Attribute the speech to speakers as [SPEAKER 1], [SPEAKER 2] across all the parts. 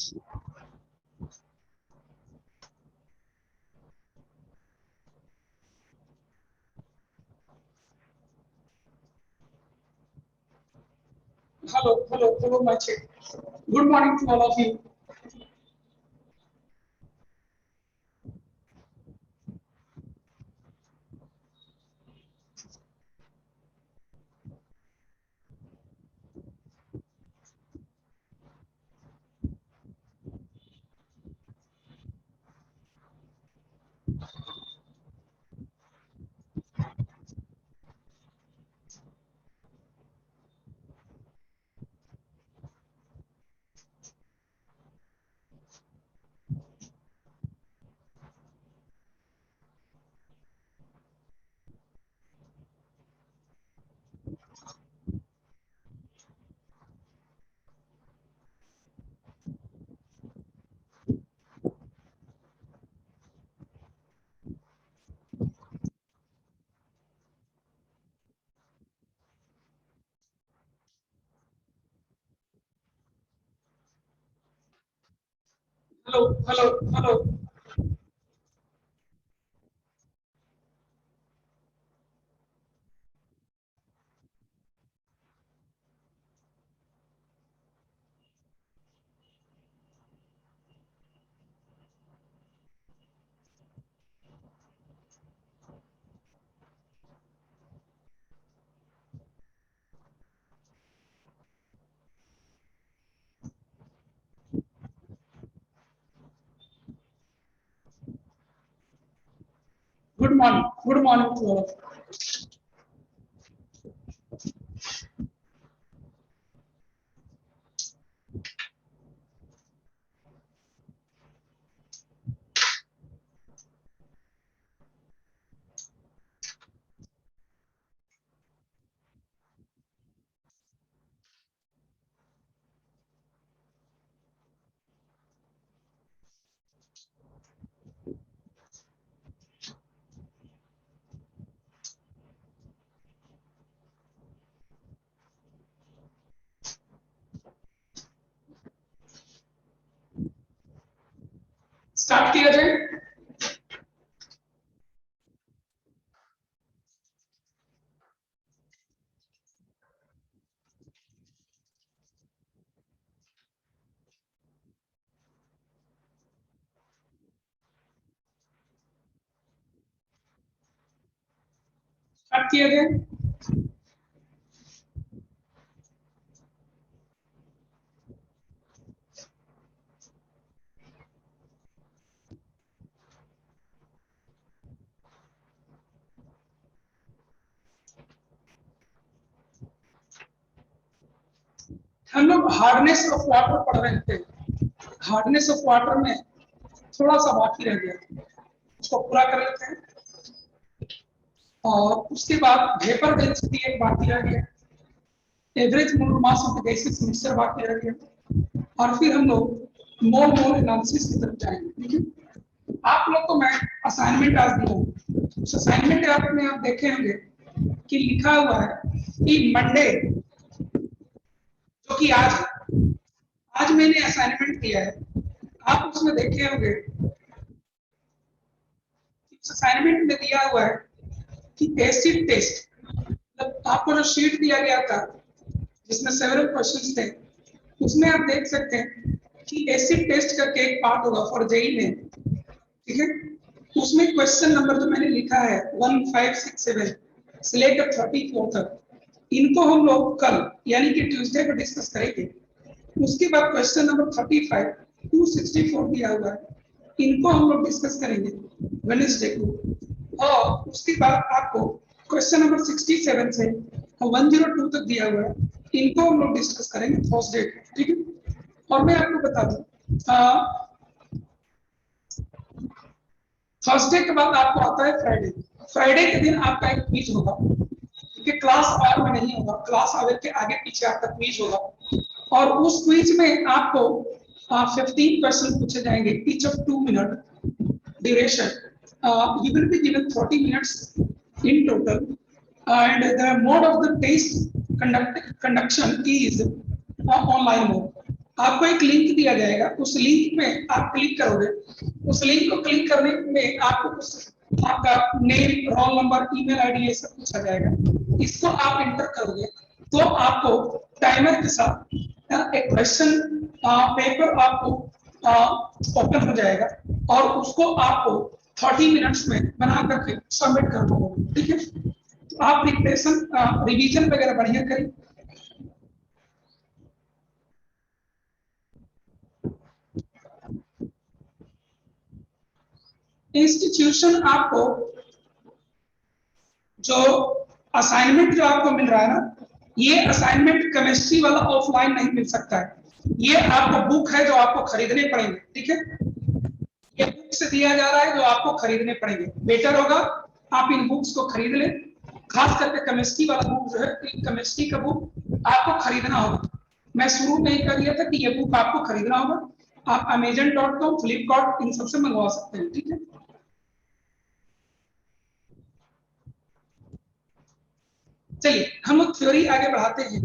[SPEAKER 1] Hello, my check. Good morning to all of you. Hello. Good morning. Good morning to all of you. Start किया जाए। Start किया जाए। हम लोग hardness of water पढ़ रहे थे। हार्डनेस ऑफ वाटर में थोड़ा सा बाकी रह गया, उसको पूरा कर लेते हैं। और उसके बाद वेपर डेंसिटी एक बाकी रह गया, average mole mass of the gases mixture बाकी रह गया, और फिर हम लोग मोल एनालिसिस की तरफ जाएंगे। ठीक है, आप लोग को मैं असाइनमेंट आज दिया हूँ। उस असाइनमेंट में आप देखे होंगे कि लिखा हुआ है कि मंडे, जो कि आज मैंने असाइनमेंट दिया है, आप उसमें देखे होंगे इस असाइनमेंट में दिया हुआ है कि एसिड टेस्ट, मतलब आपको जो शीट दिया गया था जिसमें सेवरल क्वेश्चंस थे, उसमें आप देख सकते हैं कि एसिड टेस्ट करके एक पार्ट होगा फॉर जेई में। ठीक है, उसमें क्वेश्चन नंबर जो मैंने लिखा है 1567 सिलेक्ट 34 तक, इनको हम लोग कल यानी कि ट्यूसडे को डिस्कस करेंगे। उसके बाद क्वेश्चन नंबर 35 264 दिया हुआ है, इनको हम लोग डिस्कस करेंगे वेडनेसडे को। और उसके बाद आपको क्वेश्चन नंबर 67 से 102 तक दिया हुआ है, इनको हम लोग डिस्कस करेंगे थर्सडे को। ठीक है, और मैं आपको बता दूं थर्सडे के बाद आपको आता है फ्राइडे। फ्राइडे के दिन आपका एक क्विज होगा, क्योंकि क्लास आवर में नहीं होगा, क्लास आवर के आगे पीछे आपका क्विज होगा, और उस क्विज में आपको 15 क्वेश्चन पूछे जाएंगे, each of 2 minute duration. You will be given 40 minutes in total, and the mode of the test conduction is online mode. आपको एक लिंक दिया जाएगा, उस लिंक में आप क्लिक करोगे, उस लिंक को क्लिक करने में आपको आपका name, roll number, email ID ये सब पूछा जाएगा। इसको आप इंटर करोगे तो आपको टाइमर के साथ एक क्वेश्चन पेपर आपको ओपन हो जाएगा और उसको आपको 30 मिनट्स में बना करके सबमिट करना होगा। ठीक है, तो आप प्रिपरेशन रिवीजन वगैरह बढ़िया करें। इंस्टीट्यूशन आपको जो असाइनमेंट जो आपको मिल रहा है ना, ये असाइनमेंट केमिस्ट्री वाला ऑफलाइन नहीं मिल सकता है, ये आपको बुक है जो आपको खरीदने पड़ेंगे। ठीक है, ये बुक से दिया जा रहा है जो आपको खरीदने पड़ेंगे। बेटर होगा आप इन बुक्स को खरीद लें, खास करके केमिस्ट्री वाला बुक जो है, केमिस्ट्री का बुक आपको खरीदना होगा। मैं शुरू में ही कर दिया था कि ये बुक आपको खरीदना होगा। आप Amazon.com, फ्लिपकार्ट इन सबसे मंगवा सकते हैं। ठीक है, चलिए हम लोग थ्योरी आगे बढ़ाते हैं।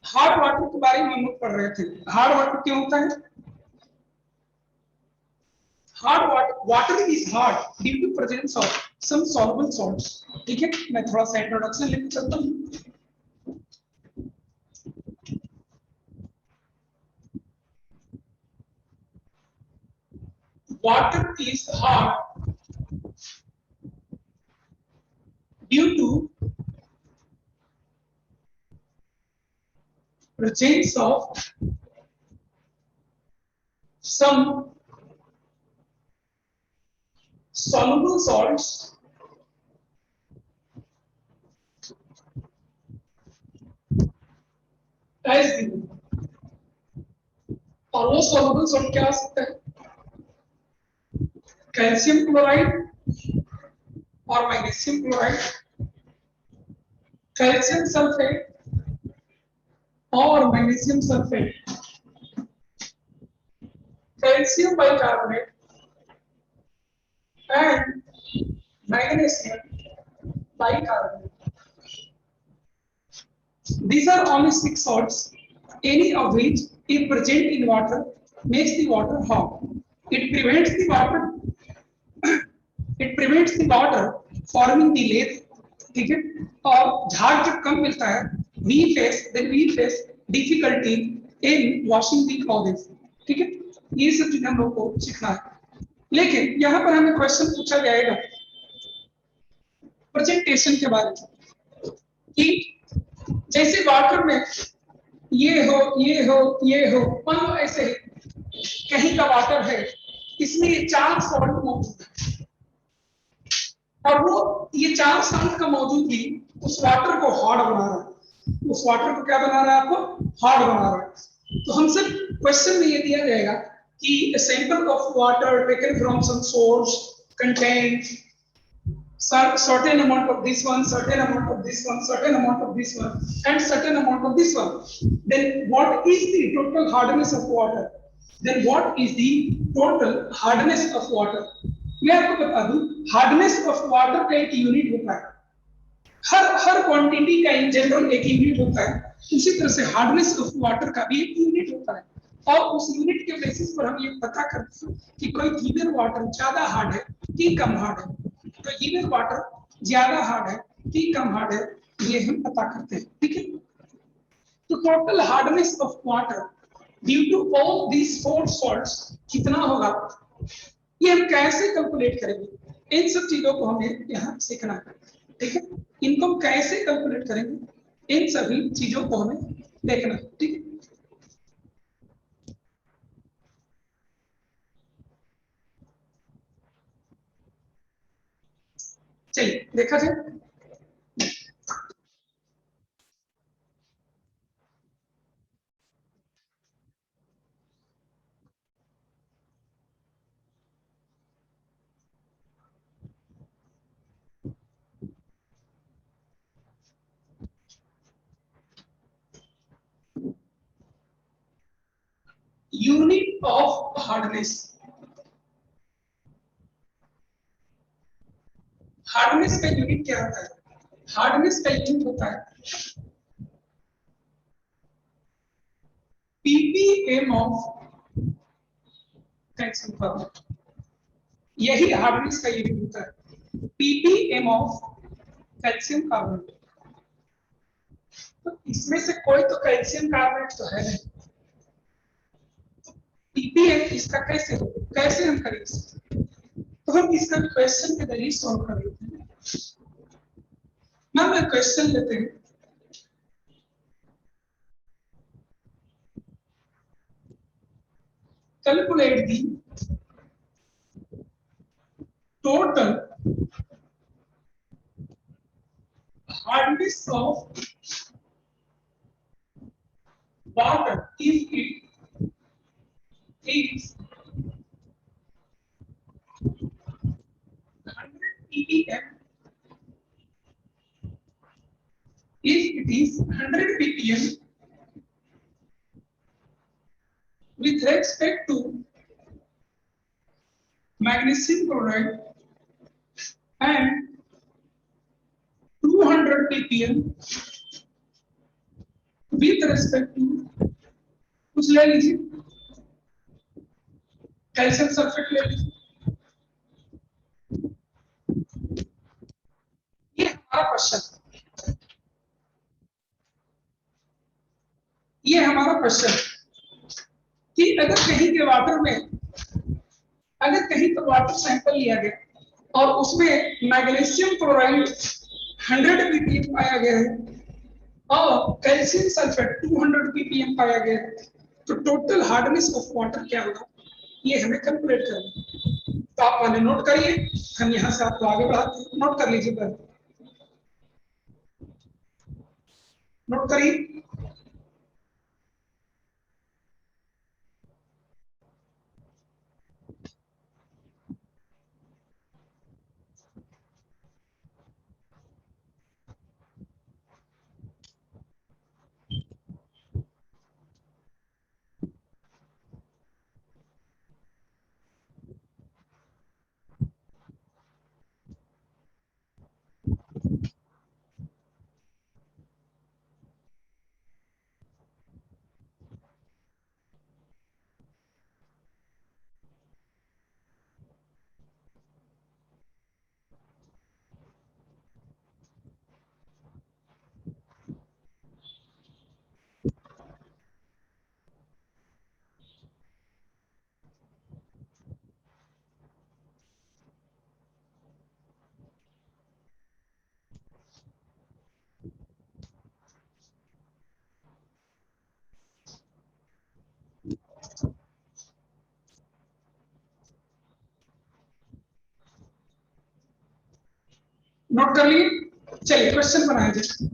[SPEAKER 1] हार्ड वाटर के बारे में हम लोग पढ़ रहे थे। हार्ड वाटर क्यों होता है? Hard water is hard due to presence of some soluble salts. ठीक है, मैं थोड़ा सा इंट्रोडक्शन लेके चलता हूँ। Water is hard due to presence of some soluble salts as given। और वो soluble salt क्या हो सकता है? कैल्शियम क्लोराइड और मैग्नीशियम क्लोराइड, कैल्शियम सल्फेट और magnesium sulphate, calcium bicarbonate and magnesium bicarbonate। These are only 6 salts, any of which, if present in water, makes the water hard. It prevents the water, it prevents the water forming the lath। ठीक है, और झाग जब कम मिलता है, we face difficulty in washing the clothes। ठीक है, ये सब चीजें हम लोग को सीखना है। लेकिन यहाँ पर हमें क्वेश्चन पूछा जाएगा प्रेजेंटेशन के बारे में कि जैसे वाटर में ये हो, ये हो, ये हो, मान लो ऐसे कहीं का वाटर है, इसमें 4 सॉल्ट मौजूद है और वो ये 4 सॉल्ट का मौजूदगी उस वाटर को हार्ड बना रहा है। उस वाटर को क्या बना रहा है? आपको हार्ड बना रहा है। तो हमसे क्वेश्चन में ये दिया जाएगा कि a sample of water taken from some source contains certain amount of this one, certain amount of this one, certain amount of this one, and certain amount of this one. Then what is the total hardness of water? Then what is the total hardness of water? मैं आपको बता दूं, hardness of water का एक unit होता है। हर quantity का in general एक यूनिट होता है, उसी तरह से हार्डनेस ऑफ वाटर का भी एक यूनिट होता है। और उस यूनिट के बेसिस पर हम ये पता करते हैं कि कोई गिवन वाटर ज्यादा हार्ड है कि कम हार्ड है, तो गिवन वाटर ज्यादा हार्ड है कि कम हार्ड है, ये हम पता करते हैं। ठीक है, तो total hardness of water due to all these 4 salts कितना होगा, ये हम कैसे कैलकुलेट करेंगे? इन सब चीजों को हमें यहाँ सीखना है। ठीक है, इनको हम कैसे कैलकुलेट करेंगे, इन सभी चीजों को हमें देखना है। ठीक है, चलिए देखा जाए। यूनिट ऑफ हार्डनेस, हार्डनेस का यूनिट क्या होता है? हार्डनेस का यूनिट होता है ppm ऑफ कैल्शियम कार्बोनेट, यही हार्डनेस का यूनिट होता है, ppm ऑफ कैल्शियम कार्बोनेट। तो इसमें से कोई तो कैल्शियम कार्बोनेट तो है नहीं, ppm इसका कैसे हो, कैसे हम करेंगे? तो हम इसका क्वेश्चन के जरिए सॉल्व कर लेते हैं। मैम क्वेश्चन लेते हैं, calculate the total hardness of water if it is 100 ppm, if it is 100 ppm with respect to magnesium chloride and 200 ppm with respect to, कुछ ले लीजिए, कैल्शियम सल्फेट ले लीजिए। ये हमारा क्वेश्चन, ये हमारा क्वेश्चन कि अगर कहीं के वाटर में, अगर कहीं तो वाटर सैंपल लिया गया और उसमें मैग्नीशियम क्लोराइड 100 ppm पाया गया है और कैल्शियम सल्फेट 200 ppm पाया गया है, तो टोटल हार्डनेस ऑफ वाटर क्या होगा, ये हमें कैलकुलेट करना है। तो आप पहले नोट करिए, हम यहाँ से आपको आगे बढ़ाते हैं, नोट कर लीजिए पहले, नोट करिए। नोट कर लिए, चलिए क्वेश्चन बनाए जाए।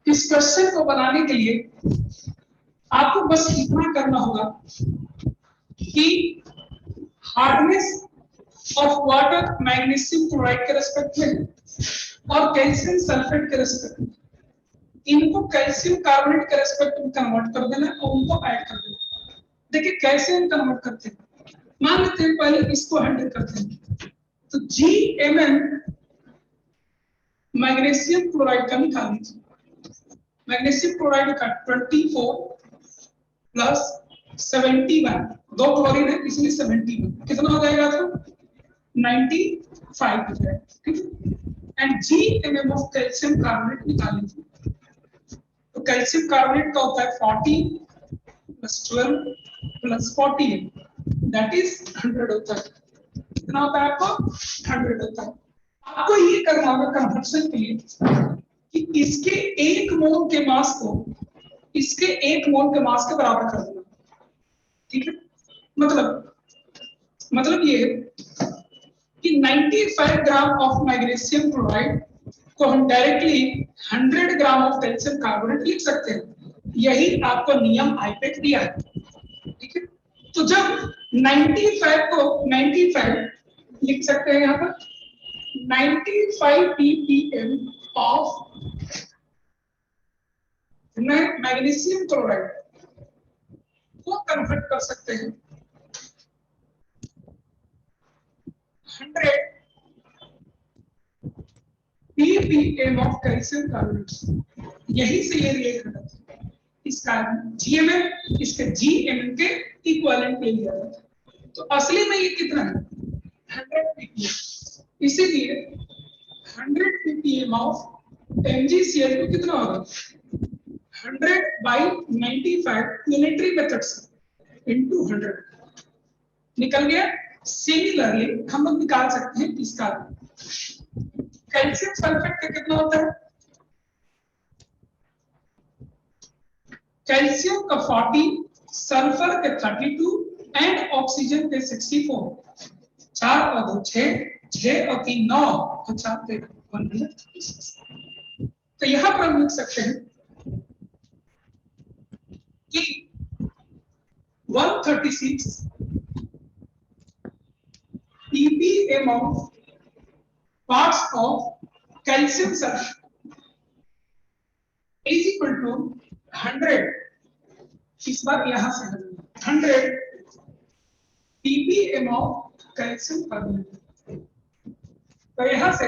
[SPEAKER 1] इस क्वेश्चन को बनाने के लिए आपको बस इतना करना होगा कि hardness of water magnesium chloride के रेस्पेक्ट में और कैल्शियम सल्फेट के रेस्पेक्ट में, इनको कैल्शियम कार्बोनेट के रेस्पेक्ट में कन्वर्ट कर देना और उनको ऐड कर देना। देखिए कैसे हम कन्वर्ट करते हैं, मान लेते हैं पहले इसको हैंडल करते हैं, तो GMM मैग्नीशियम क्लोराइड का निकाल लीजिए, मैग्नीशियम क्लोराइड का 24 प्लस 71, दो क्लोरीन है इसलिए 71, कितना हो जाएगा तो 95 हो जाएगा, ठीक है। And GMM of calcium carbonate निकाल लीजिए, तो कैल्शियम कार्बोनेट का होता है 40 प्लस 12 प्लस 48, दैट इज 100 होता है। कितना होता है आपको, 100 होता है। आपको ये करना होगा कन्वर्शन के लिए कि इसके एक मोल के मास को इसके एक मोल के मास के बराबर कर देना, ठीक है। मतलब ये कि 95 ग्राम ऑफ मैग्नीशियम क्लोराइड को हम directly 100 gram of calcium carbonate लिख सकते हैं, यही आपको नियम आईपेक दिया है, ठीक है। तो जब 95 को 95 लिख सकते हैं यहाँ पर 95 ppm ऑफ मैग्नीशियम क्लोराइड को कन्वर्ट कर सकते हैं 100 ppm ऑफ कैल्शियम कार्बोनेट, यही से ये रिएक्ट करता था। इसका GMM इसके GMM के इक्विवेलेंट ले लिया जाता है। तो असली में ये कितना है 100 ppm। इसीलिए 100 ppm ऑफ MgCl2 कितना होगा 100 by 95 यूनिटरी मेथड से इनटू 100 निकल गया। सिमिलरली हम लोग निकाल सकते हैं इसका कैल्शियम सल्फेट का कितना होता है कैल्शियम का 40 सल्फर के 32 एंड ऑक्सीजन के 64 4 और 2 6 और 3 9 और 4 पे 136। तो यहां पर हम लिख सकते हैं कि 136 ppm of parts of calcium sulfate is equal to 100 इस बार यहां से 100 ppm of calcium carbonate। तो यहां से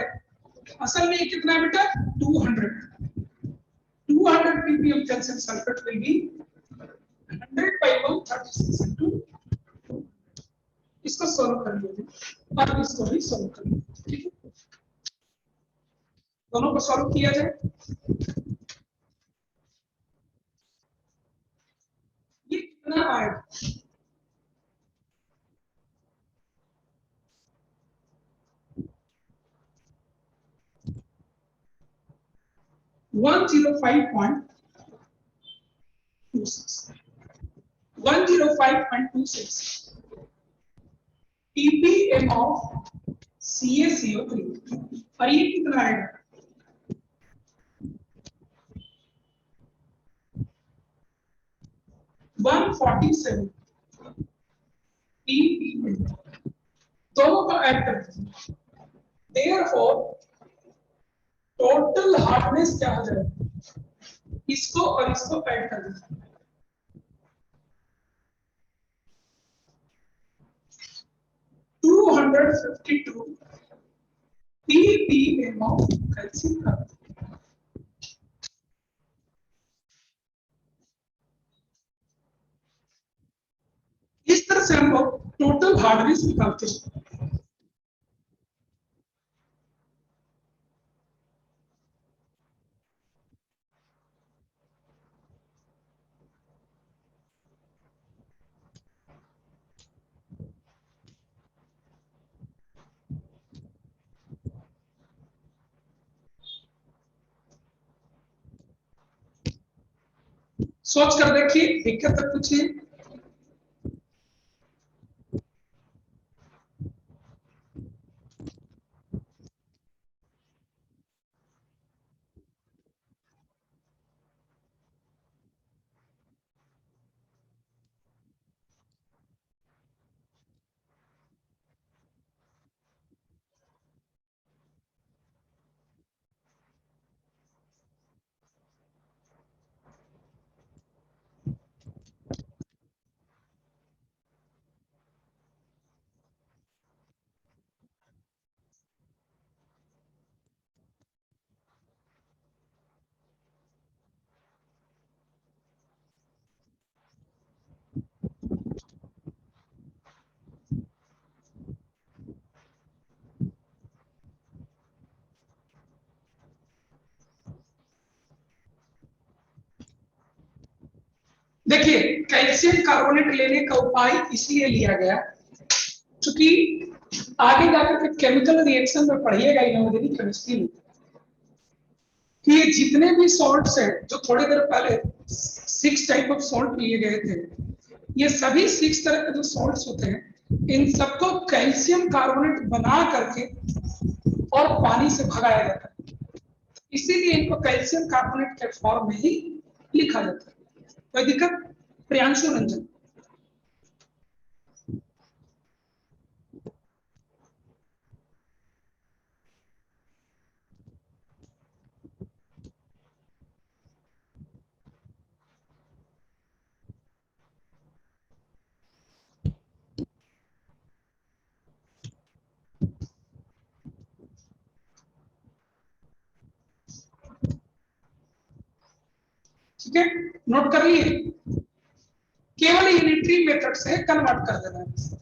[SPEAKER 1] असल में कितना है बेटा 200 ppm calcium sulfate will be 100 by 136 into इसको सॉल्व कर लीजिए और इसको भी सॉल्व कर लीजिए। ठीक है दोनों को सॉल्व किया जाए ये कितना आएगा 105.26 ppm of CaCO3 और ये कितना आएगा 147 ppm दोनों को ऐड कर दीजिए देयरफॉर टोटल हार्डनेस क्या हो जाएगा इसको और इसको ऐड कर दीजिए 252 ppm of calcium carbonate। इस तरह से हम लोग टोटल हार्डनेस निकालते हैं सोच कर देखिए दिक्कत तक पूछिए देखिए कैल्शियम कार्बोनेट लेने का उपाय इसलिए लिया गया क्योंकि आगे जाकर के केमिकल रिएक्शन में पढ़िएगा इनऑर्गेनिक केमिस्ट्री में कि ये जितने भी सॉल्ट्स हैं जो थोड़ी देर पहले 6 टाइप ऑफ सॉल्ट लिए गए थे ये सभी 6 तरह के जो सॉल्ट्स होते हैं इन सबको कैल्शियम कार्बोनेट बना करके और पानी से भगाया जाता है इसीलिए इनको कैल्शियम कार्बोनेट के फॉर्म में ही लिखा जाता है कोई दिक्कत प्रियांशु रंजन ठीक है, नोट कर लिए, केवल यूनिटरी मेथड से कन्वर्ट कर देना है।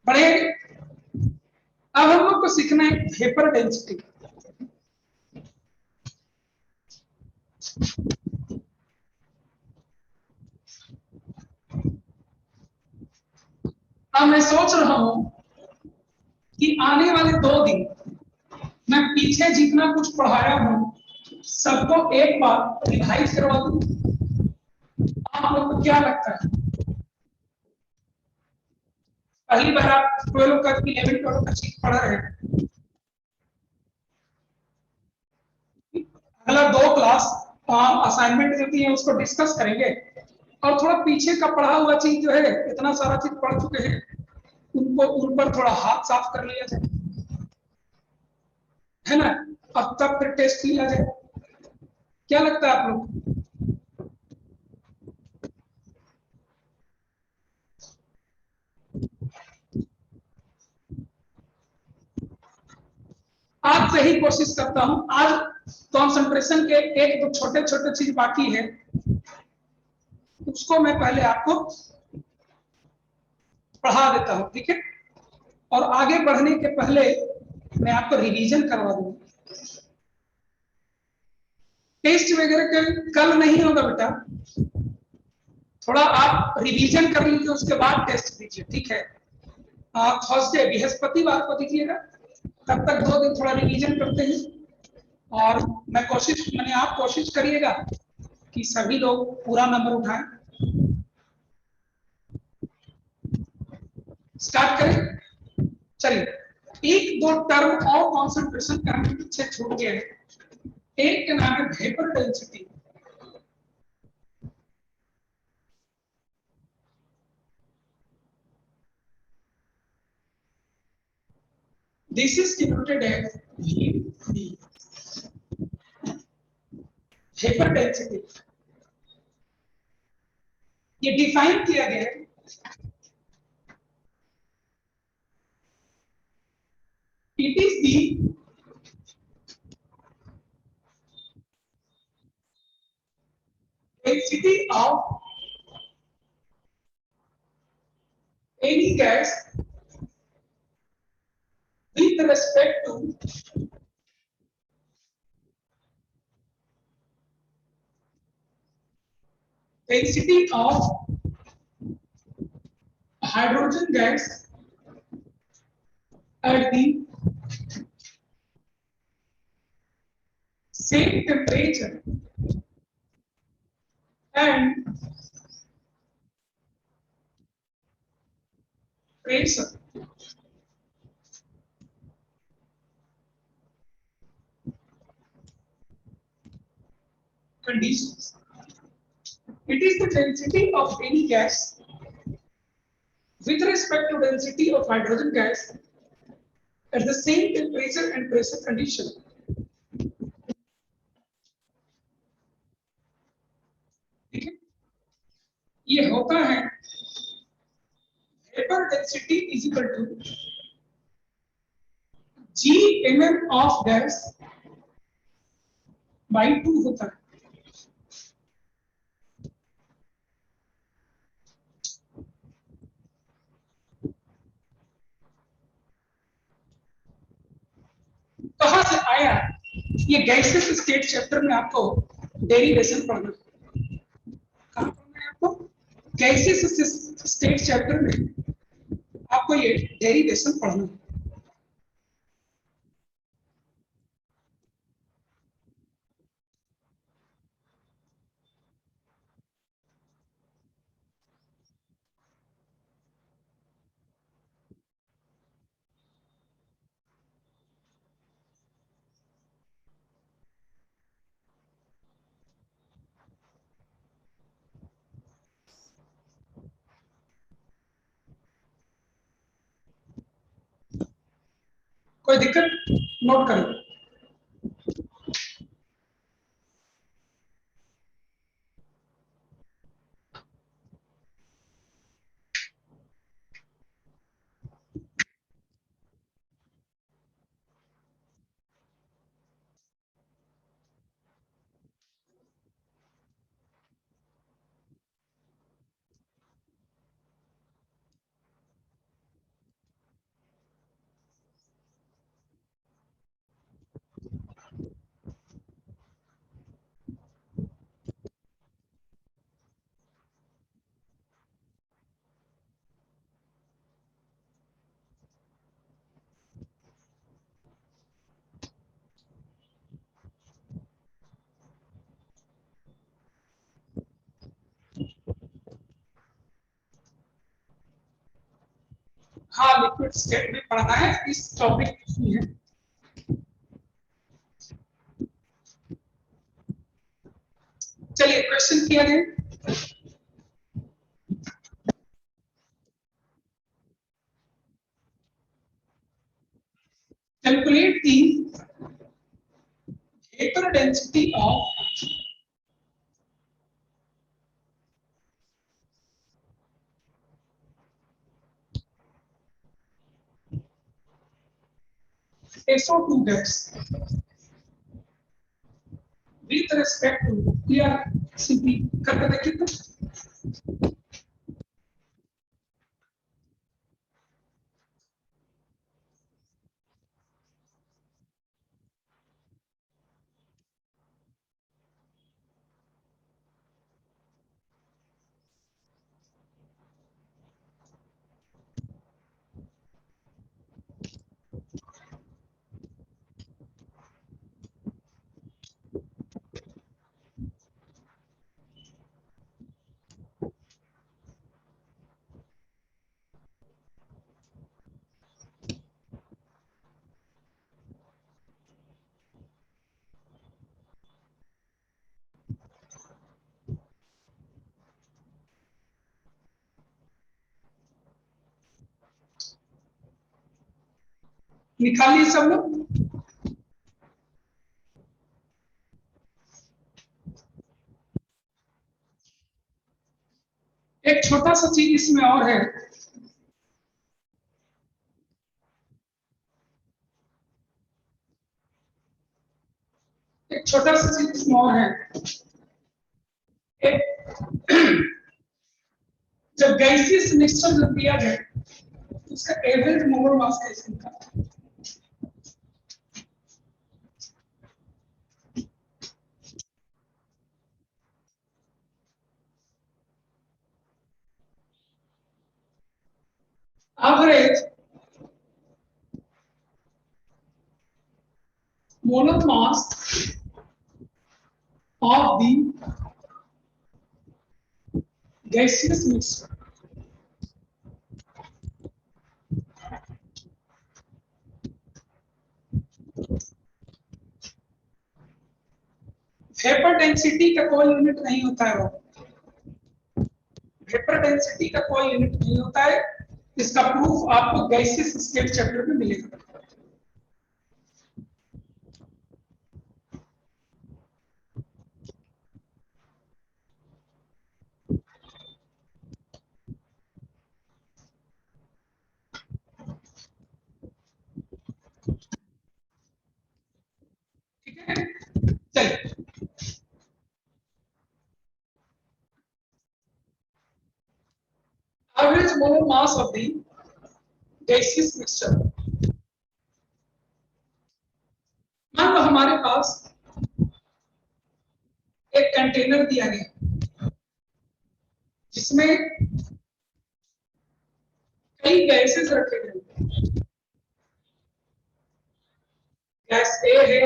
[SPEAKER 1] बढ़िया, अब हम लोग को सीखना है वेपर डेंसिटी। अब मैं सोच रहा हूं कि आने वाले 2 दिन मैं पीछे जितना कुछ पढ़ाया हूं सबको एक बार रिवाइज करवा दूं। आप लोग को क्या लगता है? पहली बार आप 12 का 11 12 का चीज पढ़ रहे हैं, अगला 2 क्लास असाइनमेंट देती है उसको डिस्कस करेंगे, और थोड़ा पीछे का पढ़ा हुआ चीज जो है, इतना सारा चीज पढ़ चुके हैं, उनको उन पर थोड़ा हाथ साफ कर लिया जाए, है ना। अब तब फिर टेस्ट लिया जाए। क्या लगता है आप लोग? आज से ही कोशिश करता हूं। आज कॉन्सेंट्रेशन के 1-2 छोटे छोटे चीज बाकी है, उसको मैं पहले आपको पढ़ा देता हूं, ठीक है। और आगे बढ़ने के पहले मैं आपको रिवीजन करवा दूंगा। टेस्ट वगैरह कल नहीं होगा बेटा, थोड़ा आप रिवीजन कर लीजिए, उसके बाद टेस्ट दीजिए, ठीक है। थर्सडे बृहस्पतिवार को दीजिएगा, तब तक 2 दिन थोड़ा रिवीजन करते हैं। और मैंने आप कोशिश करिएगा कि सभी लोग पूरा नंबर उठाएं। स्टार्ट करें, चलिए। 1-2 टर्म और कॉन्सेंट्रेशन का पीछे छूट गया है। एक का नाम है vapour density. This is denoted as VV, vapour density. ये डिफाइन किया गया है, it is the density of any gas with respect to density of hydrogen gas at the same temperature and pressure. Conditions. It is the density of any gas with respect to density of hydrogen gas at the same temperature and pressure condition. ठीक है, ये होता है vapor density is equal to G mm of gas by 2 होता है। कहां से आया? ये गैसेस स्टेट चैप्टर में आपको डेरिवेशन पढ़ना है। कहां पढ़ना है आपको? गैसेस स्टेट चैप्टर में आपको ये डेरिवेशन पढ़ना है। कोई दिक्कत? नोट करो। हाँ लिक्विड स्टेट में पढ़ना है इस टॉपिक में। चलिए क्वेश्चन किया है। Calculate the vapor density of SO2 gas with respect to clear simply करके देखिए तो। निकालिए सब लोग। एक छोटा सा चीज इसमें और है, एक छोटा सा चीज इसमें और है। एक जब गैसियस मिक्सचर जब दिया जाए उसका एवरेज मोलर मास कैसे निकालना है? Average molar mass of the gaseous mixture. Vapour density का कोई यूनिट नहीं होता है, वेपर डेंसिटी का कोई यूनिट नहीं होता है। इसका प्रूफ आपको गैसियस स्टेट चैप्टर में मिलेगा। ठीक है, चलिए average molar mass of the gaseous mixture. मान लो हमारे पास एक कंटेनर दिया गया जिसमें कई गैसेस रखे गए, गैस ए है,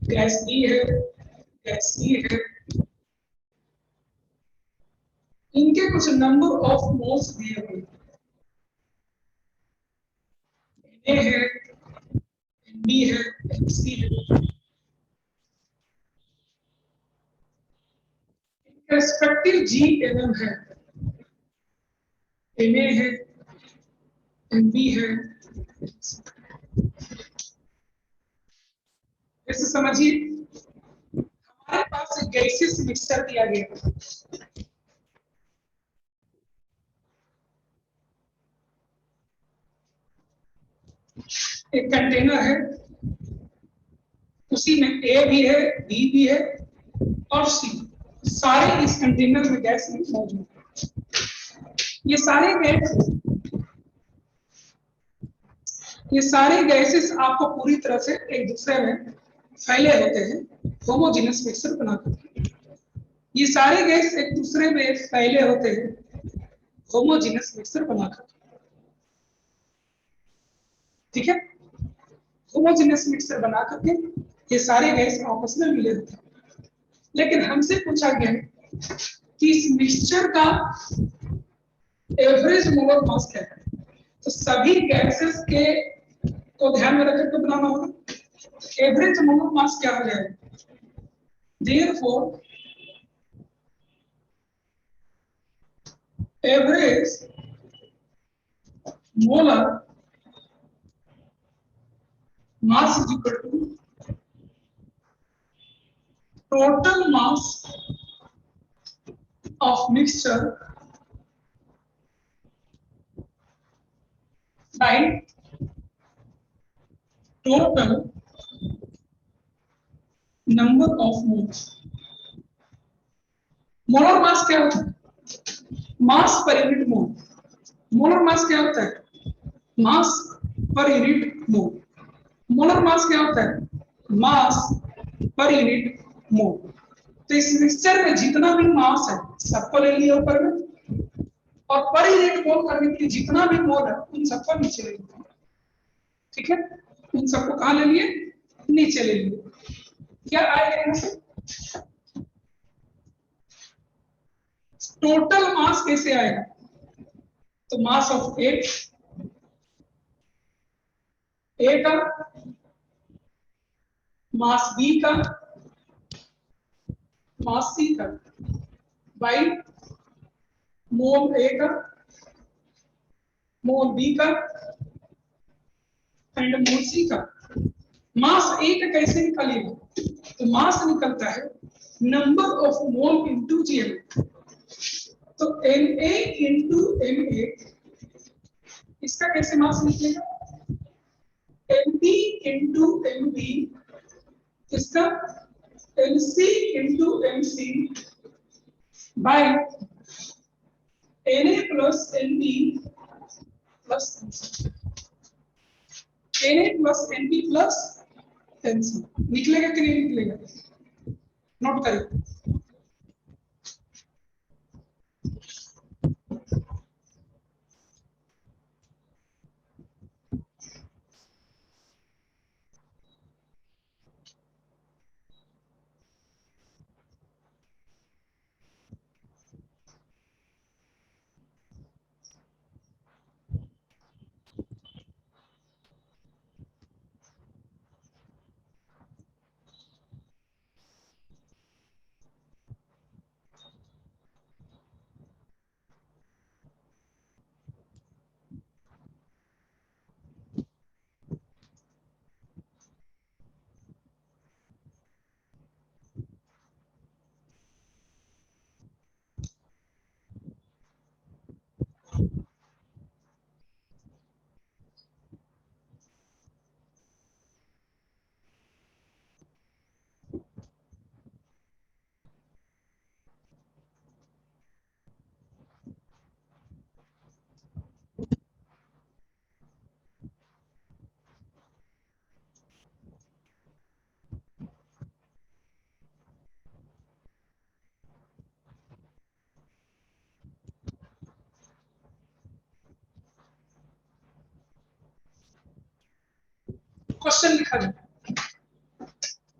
[SPEAKER 1] गैस बी है, गैस सी है। इनके कुछ नंबर ऑफ मोल्स दिए हुए, ए है, बी है, सी है। रेस्पेक्टिव जी एम है, एम ए है, एम बी है। ऐसे समझिए हमारे पास एक गैसियस मिक्सचर दिया गया, एक कंटेनर है, उसी में ए भी है, बी भी है और सी, सारे इस कंटेनर में गैस में मौजूद है। ये सारे गैसेस आपको पूरी तरह से एक दूसरे में फैले होते हैं होमोजेनस मिक्सचर बनाकर। ये सारे गैस एक दूसरे में फैले होते हैं होमोजेनस मिक्सचर बनाकर। ठीक है, होमोजेनस मिक्सचर बना करके ये सारे गैस आपस में मिले होते हैं। लेकिन हमसे पूछा गया कि इस मिक्सचर का एवरेज मोलर मास क्या है। तो सभी गैसेस के को ध्यान में रखकर के बनाना होगा। एवरेज मोलर मास क्या हो जाएगा? Therefore average molar mass is equal to total mass of mixture by total number of moles। Molar mass क्या होता है? मास per unit mole. Molar mass क्या होता है? मास per unit mole. Molar mass क्या होता है? मास पर यूनिट मोल। तो इस मिक्सचर में जितना भी मास है सबको ले लिया ऊपर में, और पर यूनिट मोल करने के लिए जितना भी मोल है उन सबको नीचे ले लिया। ठीक है, उन सबको कहां ले लिए? नीचे ले लिए। क्या आएगा यहाँ से? टोटल मास कैसे आएगा? तो मास ऑफ ए का, मास बी का, मास सी का, बाई मोल ए का, मोल बी का एंड मोल सी का। मास ए का कैसे निकालेगा? तो मास निकलता है number of mole into GM. तो Na इंटू Ma, इसका कैसे मास निकलेगा? Mp इंटू Mp, इसका Mc into Mc by Na plus Nb plus Nc। Na plus Nb plus Nc निकलेगा कि नहीं निकलेगा? नोट करें। क्वेश्चन लिखा जाए,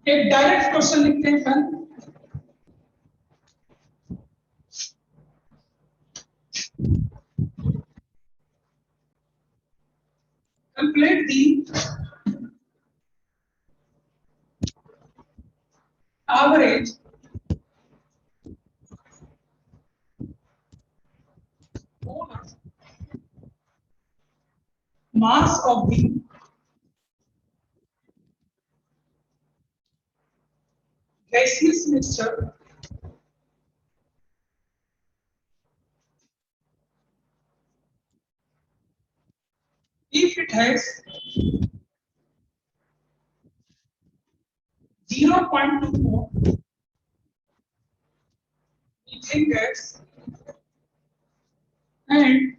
[SPEAKER 1] एक डायरेक्ट क्वेश्चन लिखते हैं पहले। Calculate the average mass of the gaseous mixture if it has 0.2 mole methane gas and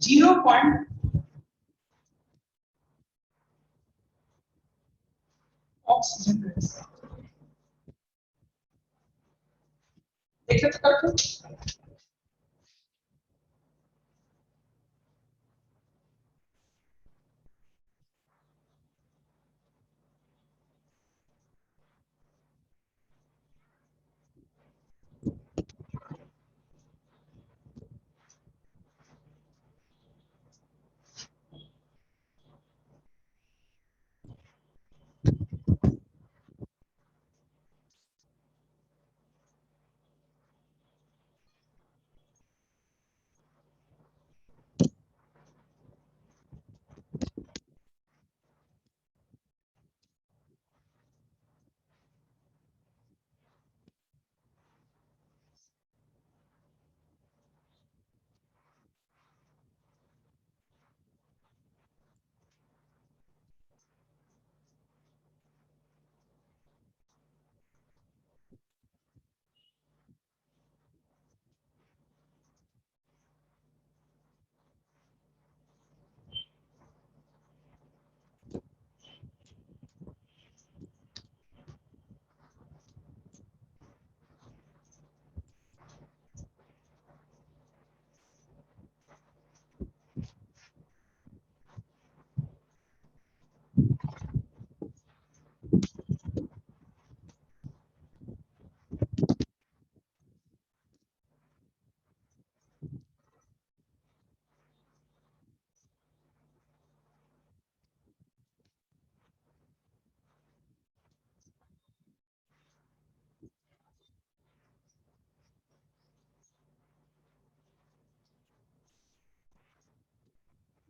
[SPEAKER 1] 0. oxygen gas। देखे तो करके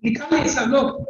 [SPEAKER 1] निकालिए सब लोग।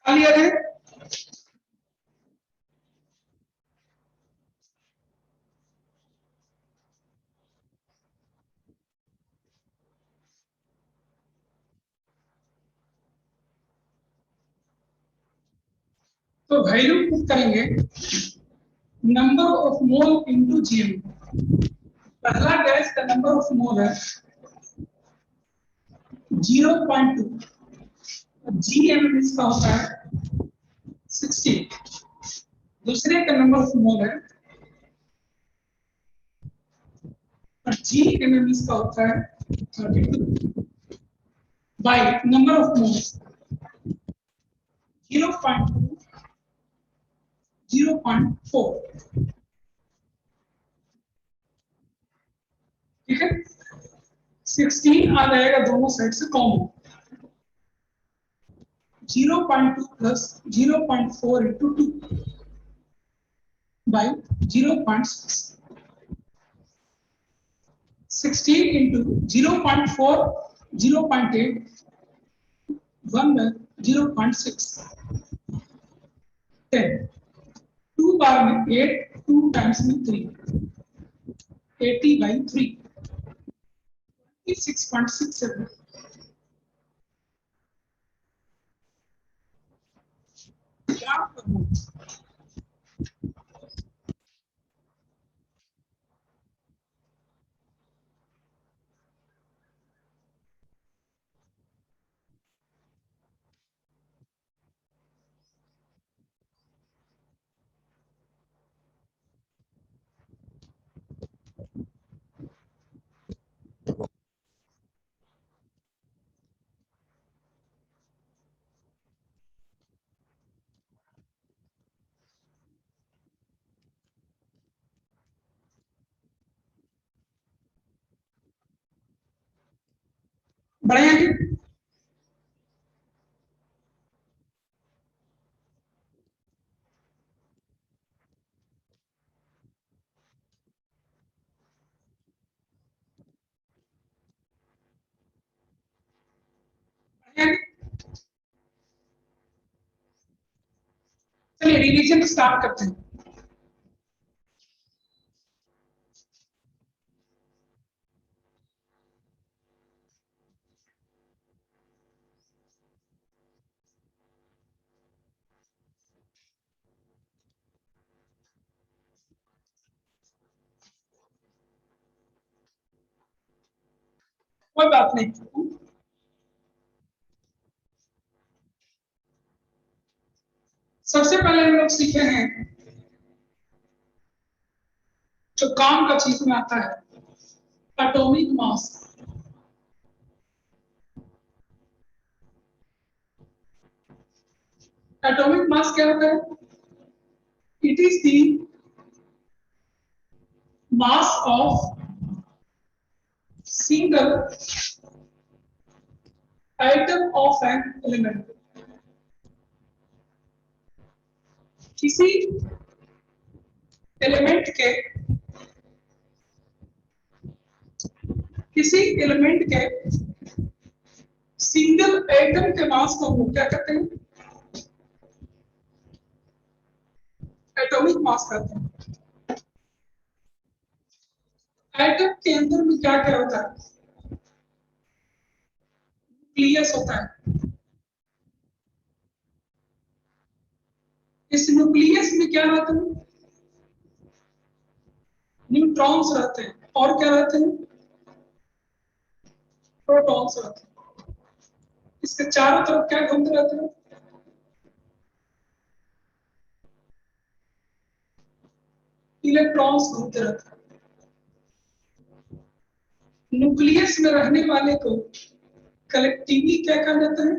[SPEAKER 1] निकाल लिया जाए। तो वैल्यू पुट करेंगे number of mole into GM. पहला गैस का नंबर ऑफ मोल है 0.2, जीएम इसका होता है 60। दूसरे का नंबर ऑफ मोल है और जीएम इसका होता है 32 बाय नंबर ऑफ मोल्स 0.2 0.4। ठीक है, 16 आ जाएगा दोनों साइड से common. 0.2 plus 0.4 into 2 by 0.6। 16 into 0.4 0.8 1 by 0.6 10। 2 बार में 8, 2 टाइम्स में 3 80 by 3 6.67। क्या करूं? बढ़िया जी। चलिए रिवीजन स्टार्ट करते हैं। कोई बात नहीं। सबसे पहले हम लोग सीखे हैं जो काम का चीज में आता है एटॉमिक मास। एटॉमिक मास क्या होता है? It is the mass of single atom of an element. किसी एलिमेंट के किसी एलिमेंट के सिंगल एटम के मास को हम लोग क्या कहते हैं? एटॉमिक मास कहते हैं। एटम के अंदर में क्या क्या होता है? न्यूक्लियस होता है। इस न्यूक्लियस में क्या रहते हैं? न्यूट्रॉन्स रहते हैं। और क्या रहते हैं? प्रोटॉन्स रहते हैं। इसके चारों तरफ क्या घूमते रहते हैं? इलेक्ट्रॉन्स घूमते रहते हैं। न्यूक्लियस में रहने वाले को कलेक्टिवली क्या कहा जाता है?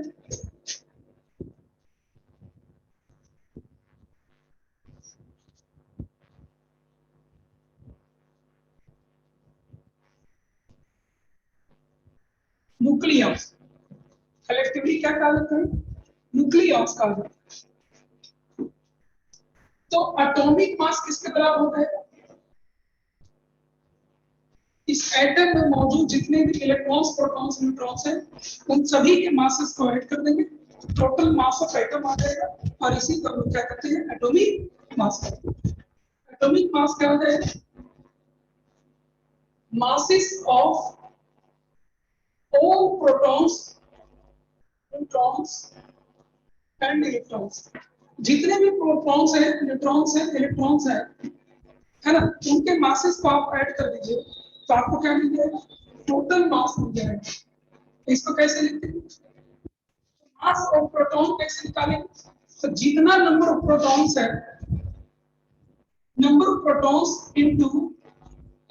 [SPEAKER 1] न्यूक्लियस। कलेक्टिवली क्या कहा जाता है? न्यूक्लियस कहा जाता है। तो एटॉमिक मास किसके बराबर होता है? इस एटम में मौजूद जितने भी इलेक्ट्रॉन्स, प्रोटॉन्स, न्यूट्रॉन्स हैं, उन सभी के मासेस को ऐड कर देंगे, टोटल मास ऑफ एटम आ जाएगा, और इसी को हम लोग क्या कहते हैं? एटॉमिक मास कहते हैं। एटॉमिक मास क्या होता है? masses of all protons, neutrons and electrons। जितने भी प्रोटॉन्स हैं, न्यूट्रॉन्स हैं, इलेक्ट्रॉन्स हैं, है ना, उनके मासेस को आप ऐड कर दीजिए तो आपको क्या मिल जाएगा? टोटल मास मिल जाएगा। इसको कैसे लिखते हैं? मास ऑफ प्रोटॉन कैसे निकालेंगे? तो जितना नंबर ऑफ प्रोटॉन्स है, नंबर ऑफ प्रोटॉन्स इनटू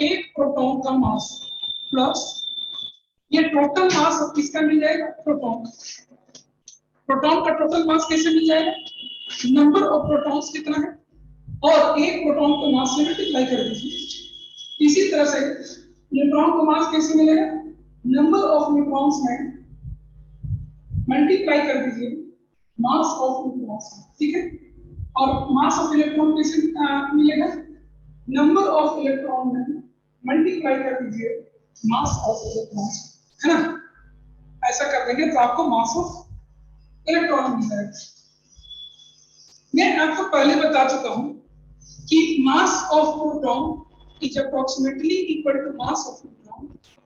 [SPEAKER 1] एक प्रोटॉन का मास प्लस ये टोटल मास अब किसका मिल जाएगा? प्रोटॉन। प्रोटॉन का टोटल मास कैसे मिल जाएगा? नंबर ऑफ प्रोटॉन्स कितना है और एक प्रोटॉन को मास से मल्टीप्लाई कर दीजिए। इसी तरह से न्यूट्रॉन को मास कैसे मिलेगा? नंबर ऑफ न्यूट्रॉन्स में मल्टीप्लाई कर दीजिए मास ऑफ न्यूट्रॉन्स, ठीक है। और मास ऑफ इलेक्ट्रॉन कैसे मिलेगा? नंबर ऑफ इलेक्ट्रॉन में मल्टीप्लाई कर दीजिए मास ऑफ इलेक्ट्रॉन्स, है ना। ऐसा कर देंगे तो आपको मास ऑफ इलेक्ट्रॉन मिल जाएगा। मैं आपको पहले बता चुका हूं कि mass of proton is approximately equal to mass of neutron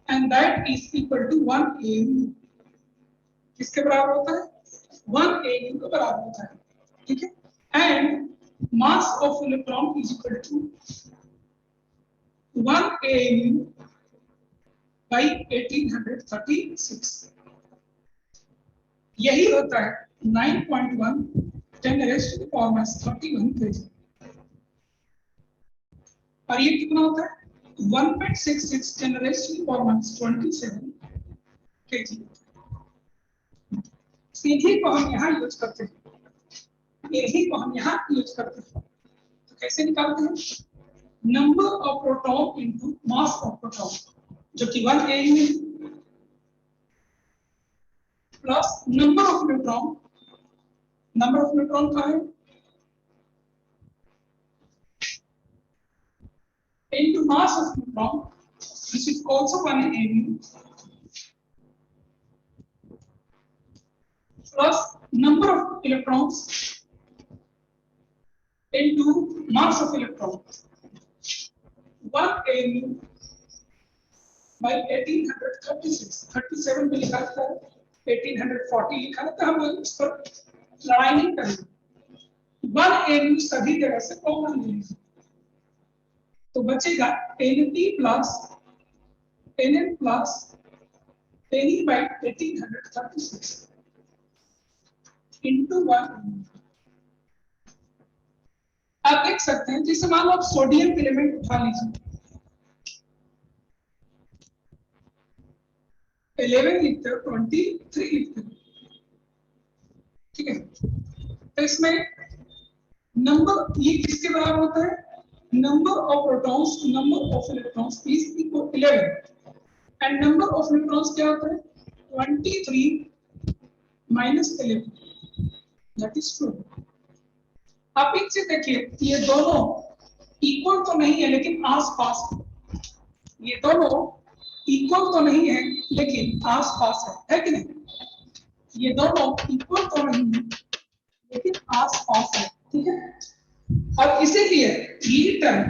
[SPEAKER 1] and that is equal to 1 AU। किसके बराबर होता है? 1 AU के बराबर होता है, ठीक है। And mass of electron is equal to 1 AU by 1836। यही होता है 9.1 10 raised to the power minus 31 kg। और ये कितना होता है? 1.66 10 raised to the power minus 27 kg। सीधी को हम यहाँ यूज करते हैं, यही को हम यहाँ यूज करते हैं। तो कैसे निकालते हैं? Number of proton into mass of proton, जो कि 1 AU है, plus number of neutron. Number of neutron का है into mass of neutron, which is also 1 AU, plus number of electrons into mass of electrons, 1 AU by 1836। 37 में लिखा था, 1840 लिखा था, हम इस पर लड़ाई नहीं करेंगे। 1 AU सभी जगह से कॉमन लेंगे तो बचेगा NT plus NN plus NE by 1836 into 1। आप देख सकते हैं, जैसे मान लो आप सोडियम एलिमेंट उठा लीजिए, 11 लिखते हो, 23 लिखते हो, ठीक है। तो इसमें नंबर ये किसके बराबर होता है? Number of protons to number of electrons is equal 11 and number of neutrons क्या होता है? 23 माइनस 11, दैट इज 2। आप इनसे देखिए, ये दोनों इक्वल तो नहीं है लेकिन आसपास है। ये दोनों इक्वल तो नहीं है लेकिन आसपास है कि नहीं? ये दोनों इक्वल तो नहीं है लेकिन आसपास है, ठीक है। और इसीलिए ये टर्म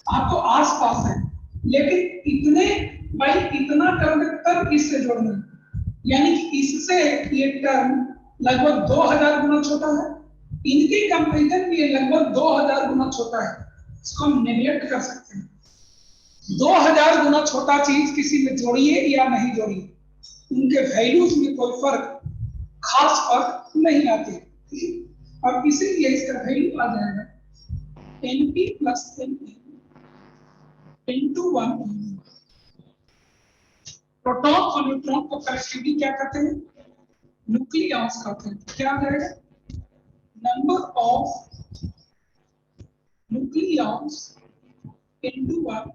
[SPEAKER 1] आपको आसपास है, लेकिन इतने बाई इतना टर्म तब इससे जोड़ना है, यानी इससे ये टर्म लगभग 2000 गुना छोटा है, इनके कंपेरिजन में ये लगभग 2000 गुना छोटा है। इसको हम नेगलेक्ट कर सकते हैं। 2000 गुना छोटा चीज किसी में जोड़िए या नहीं जोड़िए, उनके वैल्यूज में कोई फर्क, खास फर्क नहीं आते। और इसीलिए इसका वैल्यू आ जाएगा Np plus Np into 1। Proton और न्यूट्रॉन को कलेक्टिवली क्या कहते हैं? न्यूक्लियॉन्स कहते हैं। क्या आ जाएगा? Number of nucleons into 1।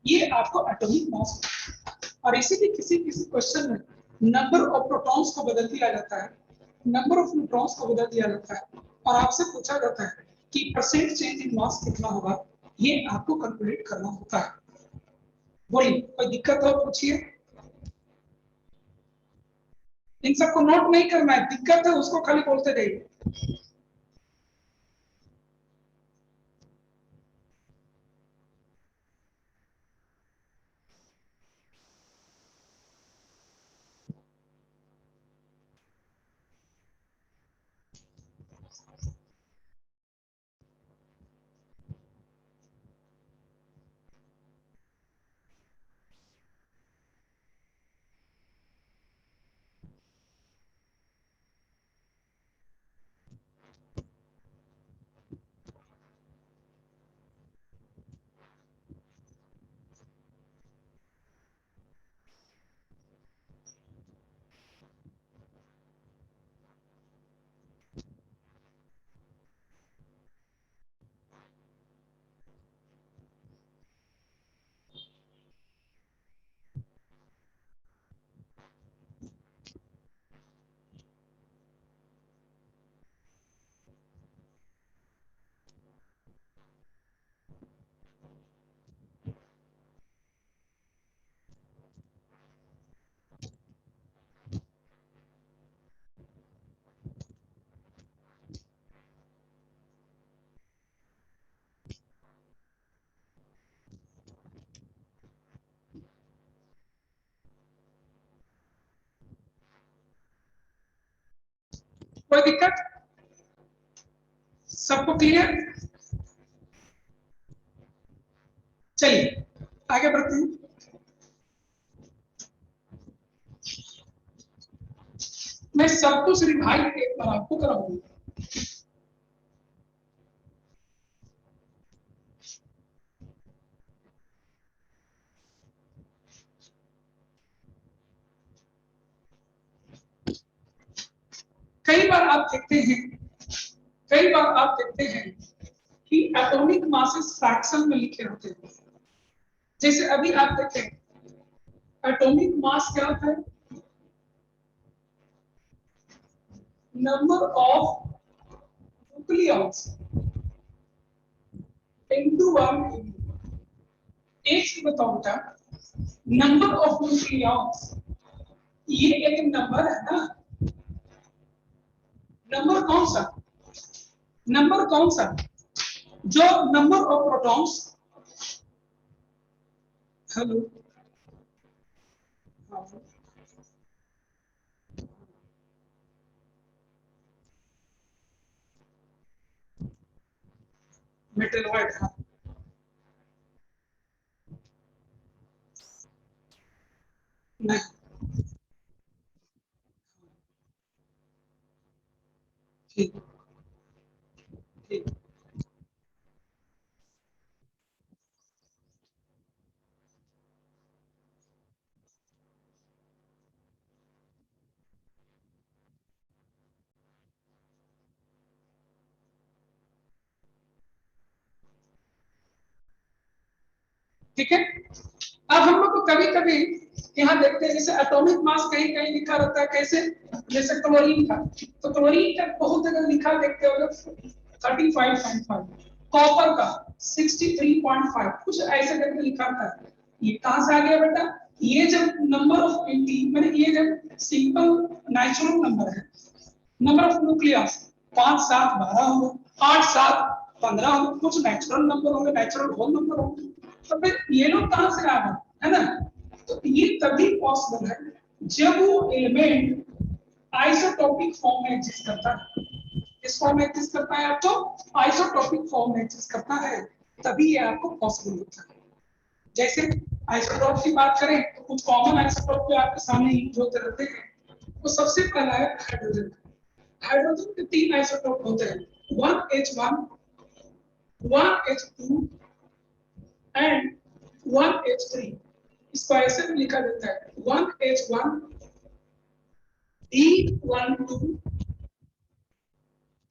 [SPEAKER 1] ये आपको एटॉमिक मास, और इसीलिए किसी किसी क्वेश्चन में नंबर ऑफ प्रोटॉन्स को बदल दिया जाता है, नंबर ऑफ न्यूट्रॉन्स को बदल दिया जाता है, और आपसे पूछा जाता है कि परसेंट चेंज इन मास कितना होगा, ये आपको कैलकुलेट करना होता है। बोलिए, कोई दिक्कत हो पूछिए। इन सबको नोट नहीं करना है, दिक्कत है उसको खाली बोलते रहिए। कोई दिक्कत? सबको क्लियर? चलिए आगे बढ़ते हैं। मैं सब कुछ रिवाइज एक बार आपको कराऊंगा। कई बार आप देखते हैं, कई बार आप देखते हैं कि एटॉमिक मासेस फ्रैक्शन में लिखे होते हैं। जैसे अभी आप देखें एटॉमिक मास क्या होता है? Number of nucleons into 1। एक से बताओ बेटा, नंबर ऑफ न्यूक्लियॉन्स ये एक नंबर है ना? नंबर कौन सा? नंबर कौन सा? जो number of protons, hello, metalloid, नहीं ठीक ठीक। ठीक है, अब हम लोग को कभी कभी यहाँ देखते हैं जैसे एटॉमिक मास कहीं कहीं लिखा रहता है कैसे, जैसे क्लोरीन का, तो क्लोरीन का बहुत जगह लिखा देखते हो 35.5, कॉपर का 63.5, कुछ ऐसे करके लिखा था। ये कहां से आ गया बेटा? ये जब नंबर ऑफ एंटी मैंने ये जब सिंपल नेचुरल नंबर है, नंबर ऑफ न्यूक्लियस 5 7 12 होगा, 8 7 15 होगा, कुछ नेचुरल नंबर होंगे, नेचुरल होल नंबर होंगे, तो फिर ये लोग कहां से आ गए, है ना? तो ये तभी पॉसिबल है जब वो एलिमेंट आइसोटोपिक फॉर्म में एग्जिस्ट करता है। किस फॉर्म में एग्जिस्ट करता है? आपको आइसोटोपिक फॉर्म में एग्जिस्ट करता है, तभी ये आपको पॉसिबल होता है। जैसे आइसोटोप की बात करें तो कुछ कॉमन आइसोटोप जो आपके सामने यूज होते रहते हैं, तो सबसे पहला है हाइड्रोजन। हाइड्रोजन के 3 आइसोटोप होते हैं, 1H1, 1H2 एंड 1H3। इसको ऐसे भी लिखा जाता है 1H1 D12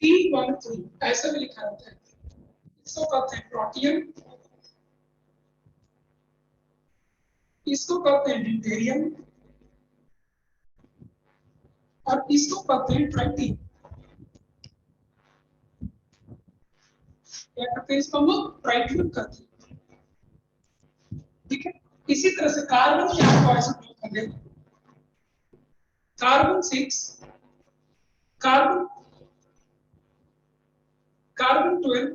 [SPEAKER 1] T13, ऐसे भी लिखा जाता है। इसको कहते हैं प्रोटियम, इसको कहते हैं ड्यूटेरियम और इसको कहते हैं ट्राइटियम। क्या कहते हैं इसको? हम लोग ट्राइटियम कहते हैं, ठीक है। इसी तरह से कार्बन के आपको आइसोटोप कर दें, carbon 6, carbon 12,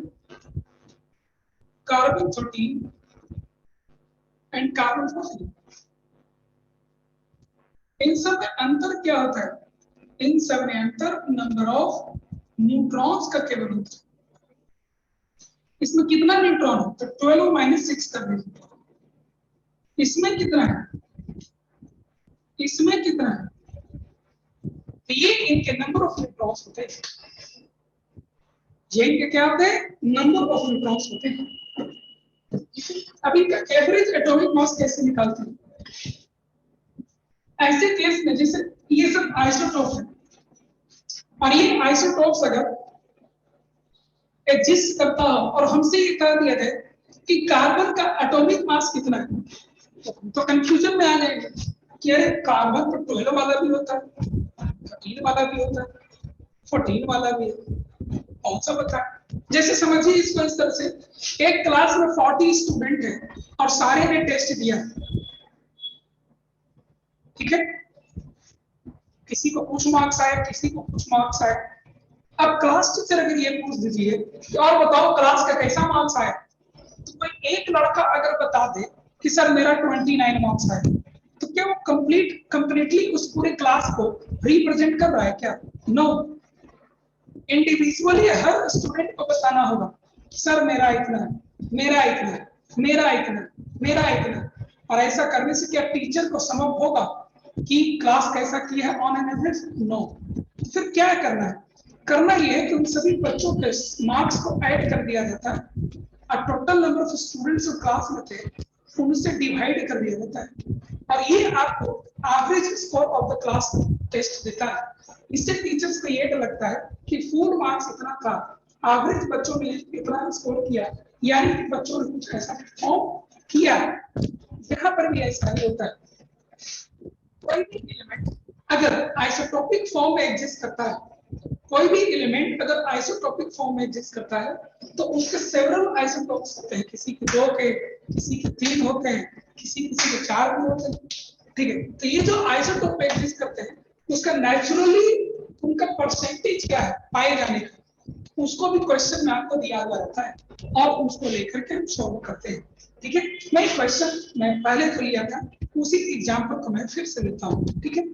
[SPEAKER 1] carbon 13 and carbon 14। इन सब में अंतर क्या होता है? इन सब में अंतर नंबर ऑफ न्यूट्रॉन्स का केवल होता है। इसमें कितना न्यूट्रॉन है? तो 12 माइनस 6 कर दीजिए। इसमें कितना है? इसमें कितना है? तो ये इनके नंबर ऑफ न्यूट्रॉन्स होते हैं। ये इनके क्या होते हैं? नंबर ऑफ न्यूट्रॉन्स होते हैं। अभी का एवरेज एटॉमिक मास कैसे निकालते हैं? ऐसे केस में जैसे ये सब आइसोटोप है और ये आइसोटोप्स अगर एग्जिस्ट करता हो और हमसे ये कह दिया जाए कि कार्बन का एटॉमिक मास कितना है, तो कंफ्यूजन में आ जाएगा कि अरे कार्बन तो 12 वाला भी होता है, 13 वाला भी होता है, 14 वाला भी है, कौन सा बता? जैसे समझिए इसको इस तरह से, एक क्लास में 40 स्टूडेंट है और सारे ने टेस्ट दिया, ठीक है, किसी को कुछ मार्क्स आए, किसी को कुछ मार्क्स आए। अब क्लास टीचर अगर ये पूछ दीजिए कि और बताओ क्लास का कैसा मार्क्स आया, तो कोई एक लड़का अगर बता दे कि सर मेरा 29 मार्क्स आया, तो क्या वो कंप्लीटली उस पूरे क्लास को रिप्रेजेंट कर रहा है क्या? नो। इंडिविजुअली हर स्टूडेंट को बताना होगा सर मेरा इतना है, मेरा इतना है, मेरा इतना, मेरा इतना। और ऐसा करने से क्या टीचर को समझ होगा कि क्लास कैसा किया है ऑन एन एवरेज? नो। फिर क्या करना है? करना ये है कि उन सभी बच्चों के मार्क्स को ऐड कर दिया जाता है और टोटल नंबर ऑफ स्टूडेंट्स जो क्लास में थे उनसे डिवाइड कर दिया जाता है और ये आपको average score of the class test देता है। इससे टीचर्स को ये लगता है कि फुल मार्क्स इतना था, एवरेज बच्चों ने इतना स्कोर किया, यानी कि बच्चों ने कुछ ऐसा परफॉर्म किया। यहाँ पर भी ऐसा ही होता है। कोई भी एलिमेंट अगर आइसोटोपिक फॉर्म में एग्जिस्ट करता है, कोई भी एलिमेंट अगर आइसोटोपिक फॉर्म में एग्जिस्ट करता है तो उसके सेवरल आइसोटोप्स होते हैं, किसी के 2 के, किसी के 3 होते हैं, किसी किसी के 4 भी होते हैं, ठीक है। तो ये जो आइसोटोप एग्जिस्ट करते हैं उसका नेचुरली उनका परसेंटेज क्या है पाए जाने का, उसको भी क्वेश्चन में आपको दिया हुआ रहता है और उसको लेकर के हम सॉल्व करते हैं, ठीक है। मैं क्वेश्चन मैं पहले तो लिया था, उसी एग्जांपल को मैं फिर से लेता हूँ, ठीक है।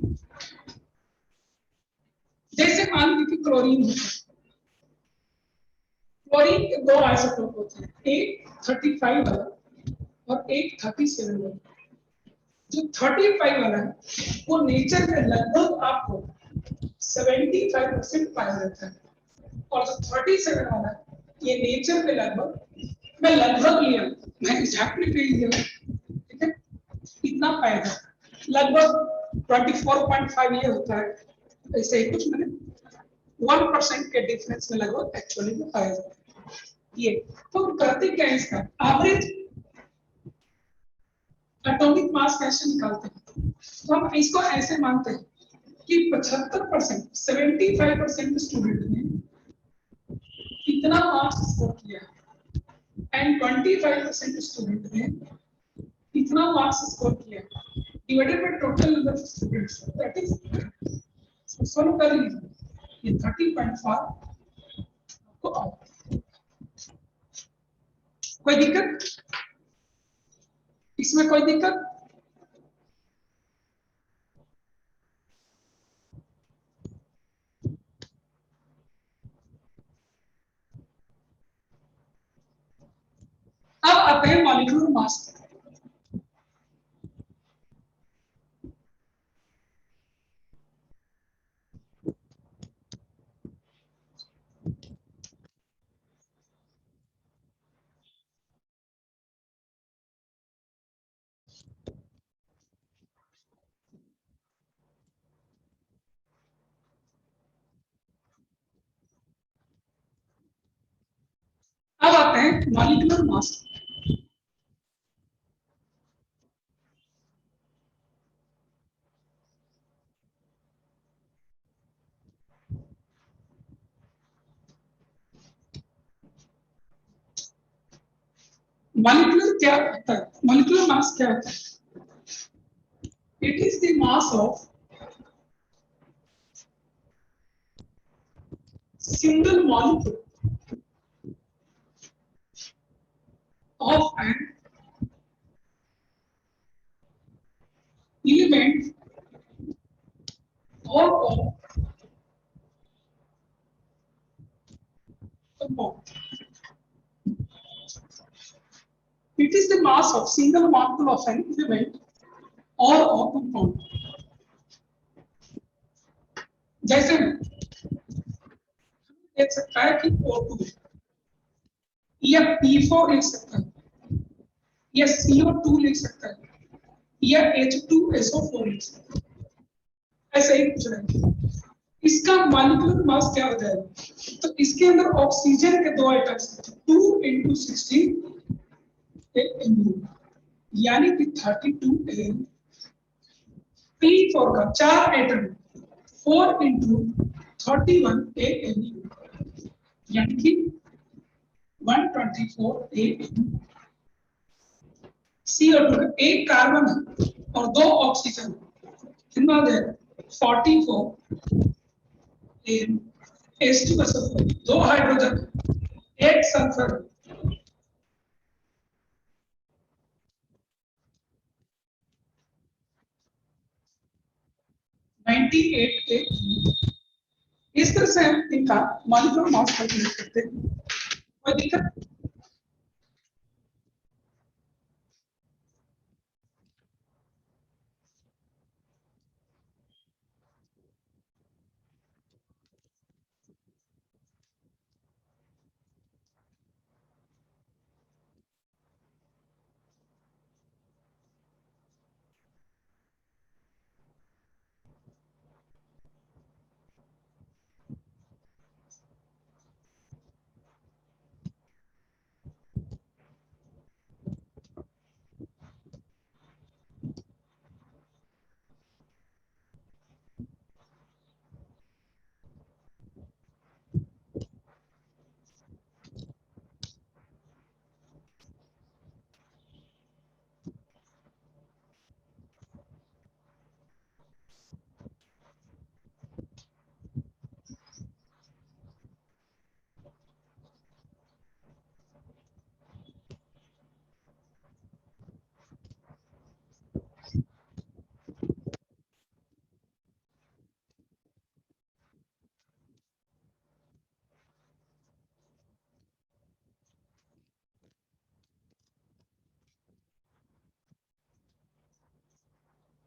[SPEAKER 1] जैसे मान लीजिए क्लोरीन होता है, क्लोरीन के 2 आइसोटोप होते हैं, एक 35 वाला और एक 37 वाला। जो 35 वाला है वो नेचर में लगभग आपको 75% पाया जाता है और जो 37 वाला है ये नेचर में लगभग, मैं लगभग लिया, मैं एग्जैक्टली नहीं लिया, ठीक है, इतना पाया जाता है। लगभग 24.5 ये होता है, ऐसे ही कुछ मैंने 1% के डिफरेंस में लगभग एक्चुअली में पाया जाता है। ये तो करते क्या है इसका एवरेज एटॉमिक मास कैसे निकालते हैं? तो हम इसको ऐसे मानते हैं कि 75%, 75% स्टूडेंट ने इतना मार्क्स स्कोर किया एंड 25% स्टूडेंट ने इतना मार्क्स स्कोर किया divided by total number of students, that is solve कर लीजिए, ये 30.5 को आओ। कोई दिक्कत इसमें? कोई दिक्कत? आते हैं मॉलिक्यूलर मास। अब आते हैं मॉलिक्यूलर मास। मॉलिक्यूलर क्या होता है? मॉलिक्यूलर मास क्या होता है? It is the mass of single molecule of an element or of compound. It is the mass of single molecule of an element or of compound. जैसे देख सकता है कि O2 या P4 लिख सकता है या CO2 लिख सकता है या H2SO4 लिख सकता है, ऐसा ही कुछ नहीं। इसका मॉलिक्यूलर मास क्या हो जाएगा? तो इसके अंदर ऑक्सीजन के दो एटम्स 2 × 16 AU यानी कि 32 AU। P4 का 4 एटम 4 × 31 AU यानी कि 124 AU। CO2 का एक कार्बन है और दो ऑक्सीजन, कितना हो जाएगा? 44 AU। H2SO4 दो हाइड्रोजन एक सल्फर 98 AU। इस तरह से हम इनका मॉलिक्यूलर मास कैलकुलेट करते हैं। कोई दिक्कत?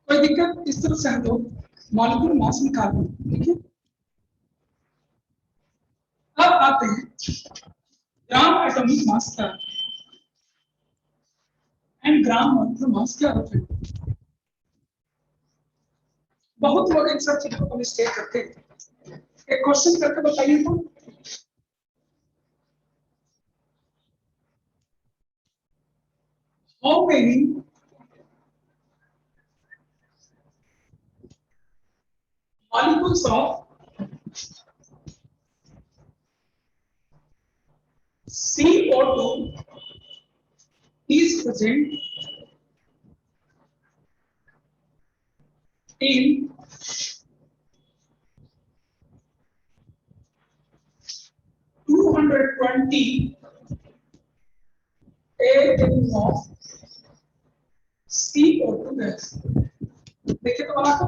[SPEAKER 1] कोई दिक्कत? इस तरह से हम लोग मॉलिक्यूलर मास निकाल रहे हैं। ठीक है, अब आते हैं ग्राम एटॉमिक मास क्या एंड ग्राम मॉलिक्यूलर मास क्या होता है। बहुत लोग इन सब चीजों को मिस्टेक करते हैं। एक क्वेश्चन करके बताइए तो, how many molecules of CO2 is present in 220 AU of CO2 gas। देखिए तो बना को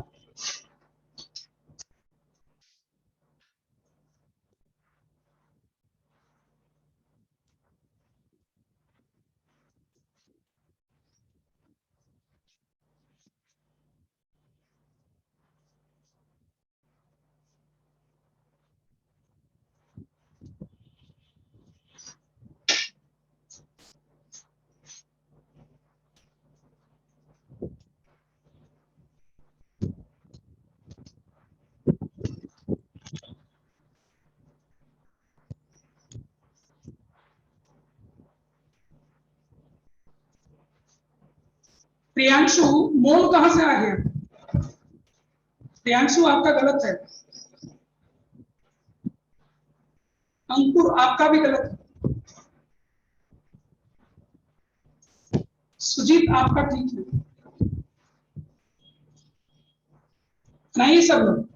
[SPEAKER 1] प्रियांशु, मोल कहां से आ गया? प्रियांशु आपका गलत है। अंकुर आपका भी गलत है। सुजीत आपका ठीक है। नहीं सब लोग।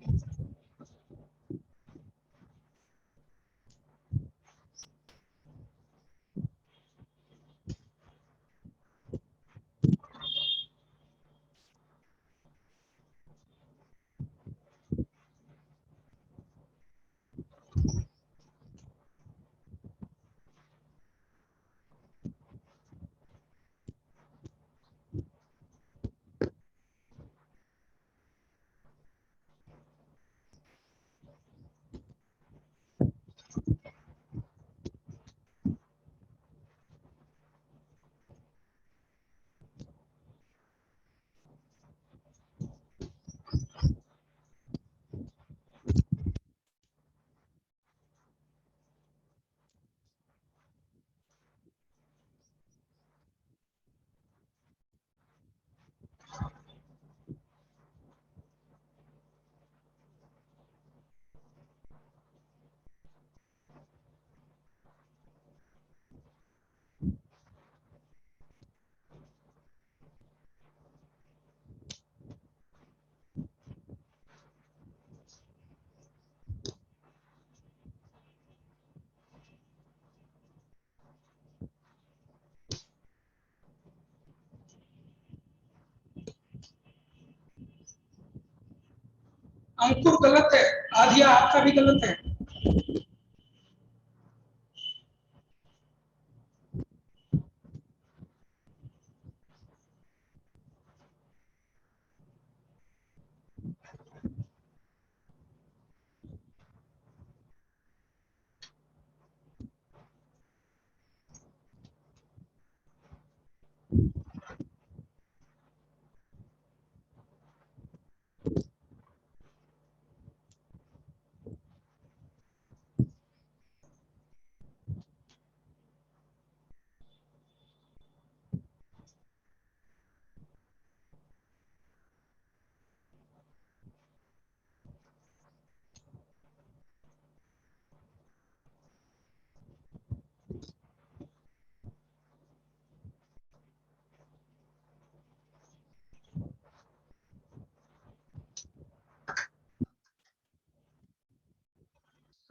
[SPEAKER 1] अंकुर गलत है। आधिया आपका भी गलत है।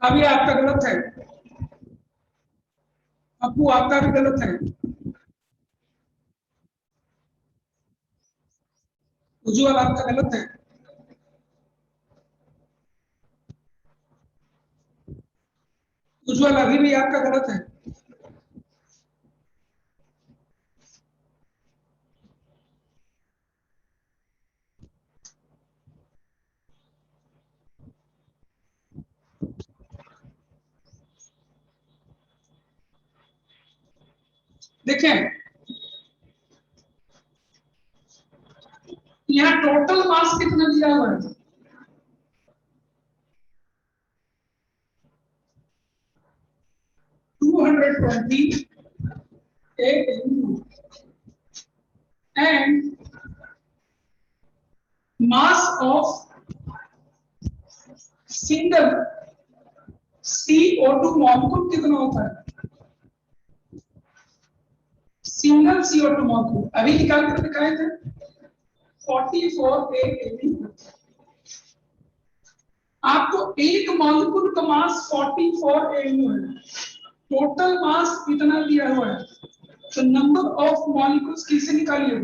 [SPEAKER 1] अभी आपका गलत है। अप्पू आपका भी गलत है। उज्जवल आपका गलत है। उज्जवल अभी भी आपका गलत है। देखें, यहाँ टोटल मास कितना दिया हुआ है? 220 and mass of single CO2 molecule कितना होता है? सिंगल CO2 मॉलिक्यूल अभी निकाल कर दिखाए थे 44 AU। आपको एक मॉलिक्यूल का मास 44 AU है। टोटल मास कितना दिया हुआ है? तो नंबर ऑफ मॉलिक्यूल्स किसे निकालिए?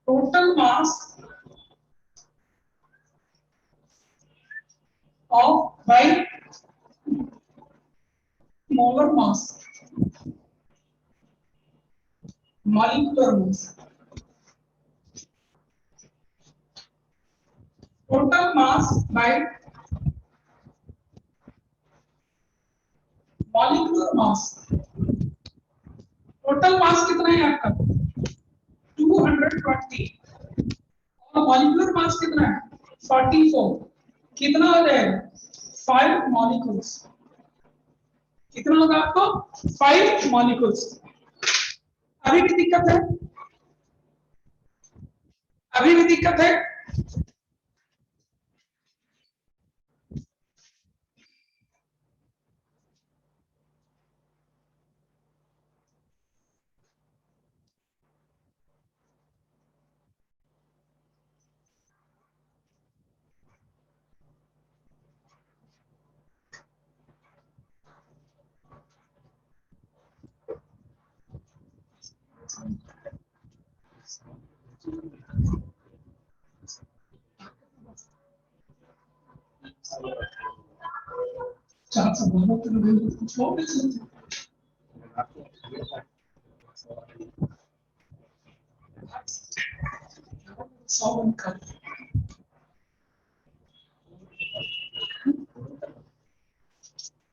[SPEAKER 1] Total mass of by molar mass, molecular mass. Total mass by molecular mass. Total mass कितना है आपका? 220 और मॉलिक्यूलर मास कितना है? 44। कितना हो जाएगा? 5 मॉलिक्यूल्स। कितना होगा आपको 5 मॉलिक्यूल्स। अभी भी दिक्कत है, अभी भी दिक्कत है। चार सौ बोलो तो कुछ हो भी सकता है। 100 का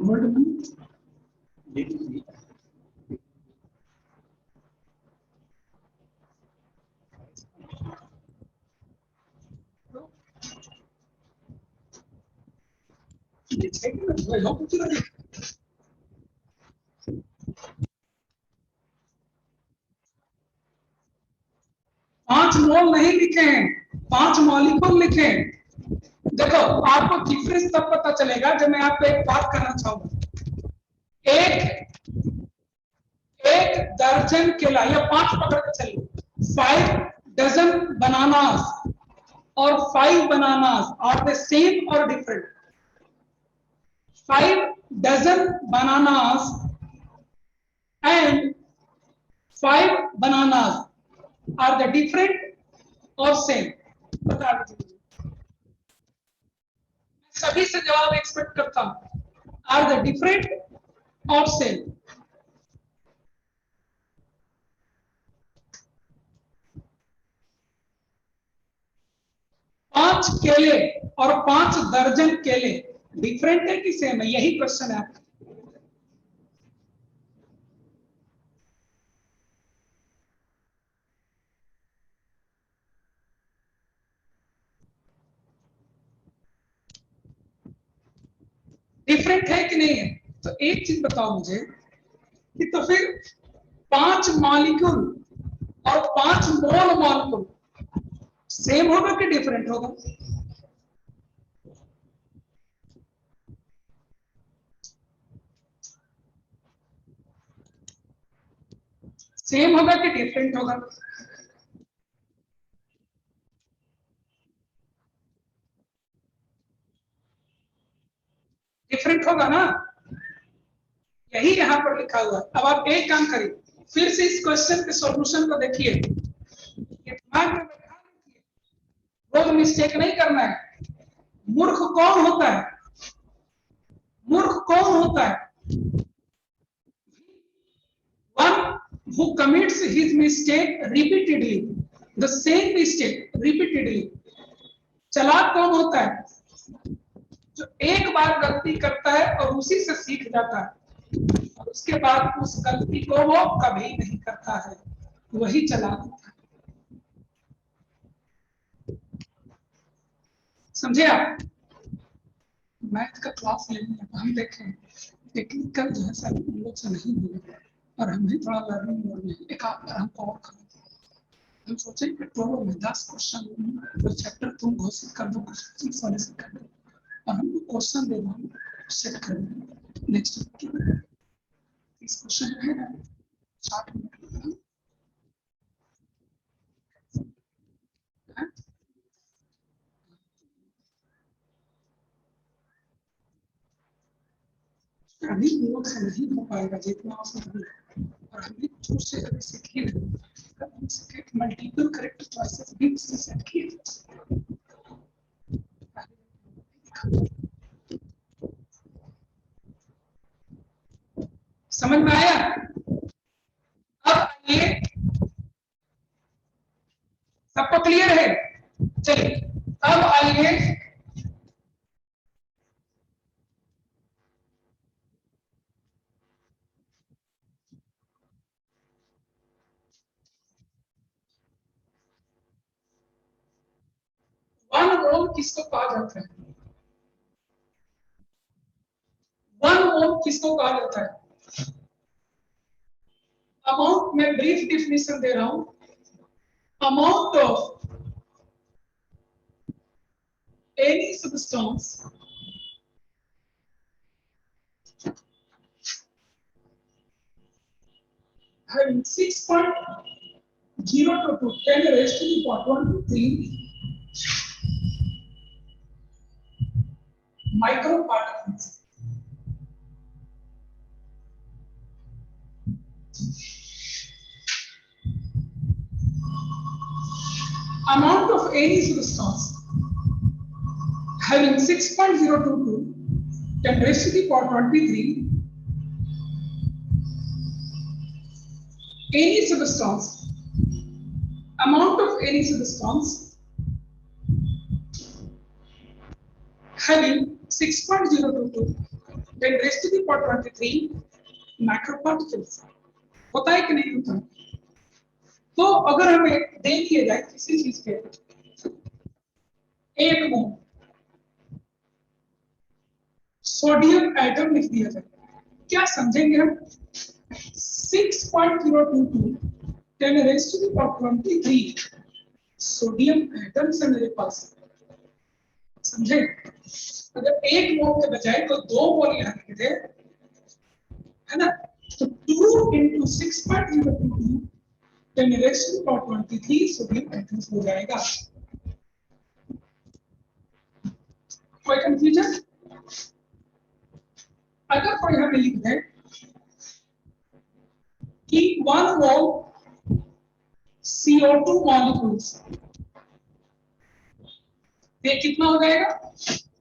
[SPEAKER 1] वर्ड में पांच मोल नहीं लिखे हैं, 5 मॉलिक्यूल लिखे हैं। देखो आपको डिफरेंस तब पता चलेगा जब मैं आपको एक बात करना चाहूंगा। एक दर्जन केला या 5 पकड़ के चलिए, 5 डजन बनानास और 5 बनानास आर द सेम और different? 5 dozen bananas and 5 bananas are the different or same? बता दीजिए। सभी से जवाब एक्सपेक्ट करता हूं, are the different or same? पांच केले और 5 दर्जन केले डिफरेंट है कि सेम है, यही क्वेश्चन है आपका। डिफरेंट है कि नहीं है? तो एक चीज बताओ मुझे कि तो फिर 5 मॉलिक्यूल और 5 मोल मॉलिक्यूल सेम होगा कि डिफरेंट होगा? सेम होगा कि डिफरेंट होगा? डिफरेंट होगा ना, यही यहां पर लिखा हुआ है। अब आप एक काम करिए, फिर से इस क्वेश्चन के सॉल्यूशन को देखिए, दिमाग में बैठा लीजिए, रोज मिस्टेक नहीं करना है। मूर्ख कौन होता है? मूर्ख कौन होता है? One who commits his mistake repeatedly, the same mistake repeatedly. चालाक कौन होता है? जो एक बार गलती करता है और उसी से सीख जाता है और उसके बाद उस गलती को वो कभी नहीं करता है, वही चालाक होता है। समझे आप? मैथ का क्लास लेने में हम देखें टेक्निकल जो है सर हम लोग से नहीं मिलेगा और हम भी थोड़ा लर्निंग मोड में एक आप हमको और करें। हम सोचे कि 12 में 10 क्वेश्चन चैप्टर तुम घोषित कर दो, क्वेश्चन सॉल्यूशन कर दो और हमको क्वेश्चन दे दो सेट कर दो। नेक्स्ट इस क्वेश्चन है ना 60 मिनट अभी लोग से नहीं हो पाएगा जितना उसमें, और हमने कुछ से अगर सीखी मल्टीपल करेक्ट चॉइसेस भी उससे सेट किए। समझ में आया? अब आइए, सबको क्लियर है? चलिए अब आइए वन मोल किसको कहा जाता है? वन मोल किसको कहा जाता है? अमाउंट में ब्रीफ डिफिनेशन दे रहा हूं, amount of any substance having 6.0 to 10 raised to the power 23 microparticles. Amount of any substance having 6.022 10 raised to the power 23, any substance, amount of any substance having 6.022 10 raised to the power 23 microparticles. होता है कि नहीं होता? तो अगर हमें दे दिए जाए किसी चीज के एक मोल सोडियम एटम लिख दिया जाए, क्या समझेंगे हम? 6.022 10 raised to the power 23 sodium atom से मेरे पास, समझे? अगर एक मोल के बजाय तो दो मोल यहाँ लिख दे, है ना? तो 2 into 6.022 10 raised to the power 23 sodium atoms हो जाएगा। कोई कंफ्यूजन? अगर कोई हमें लिख दे कि 1 मोल CO2 मॉलिक्यूल्स, ये कितना हो जाएगा?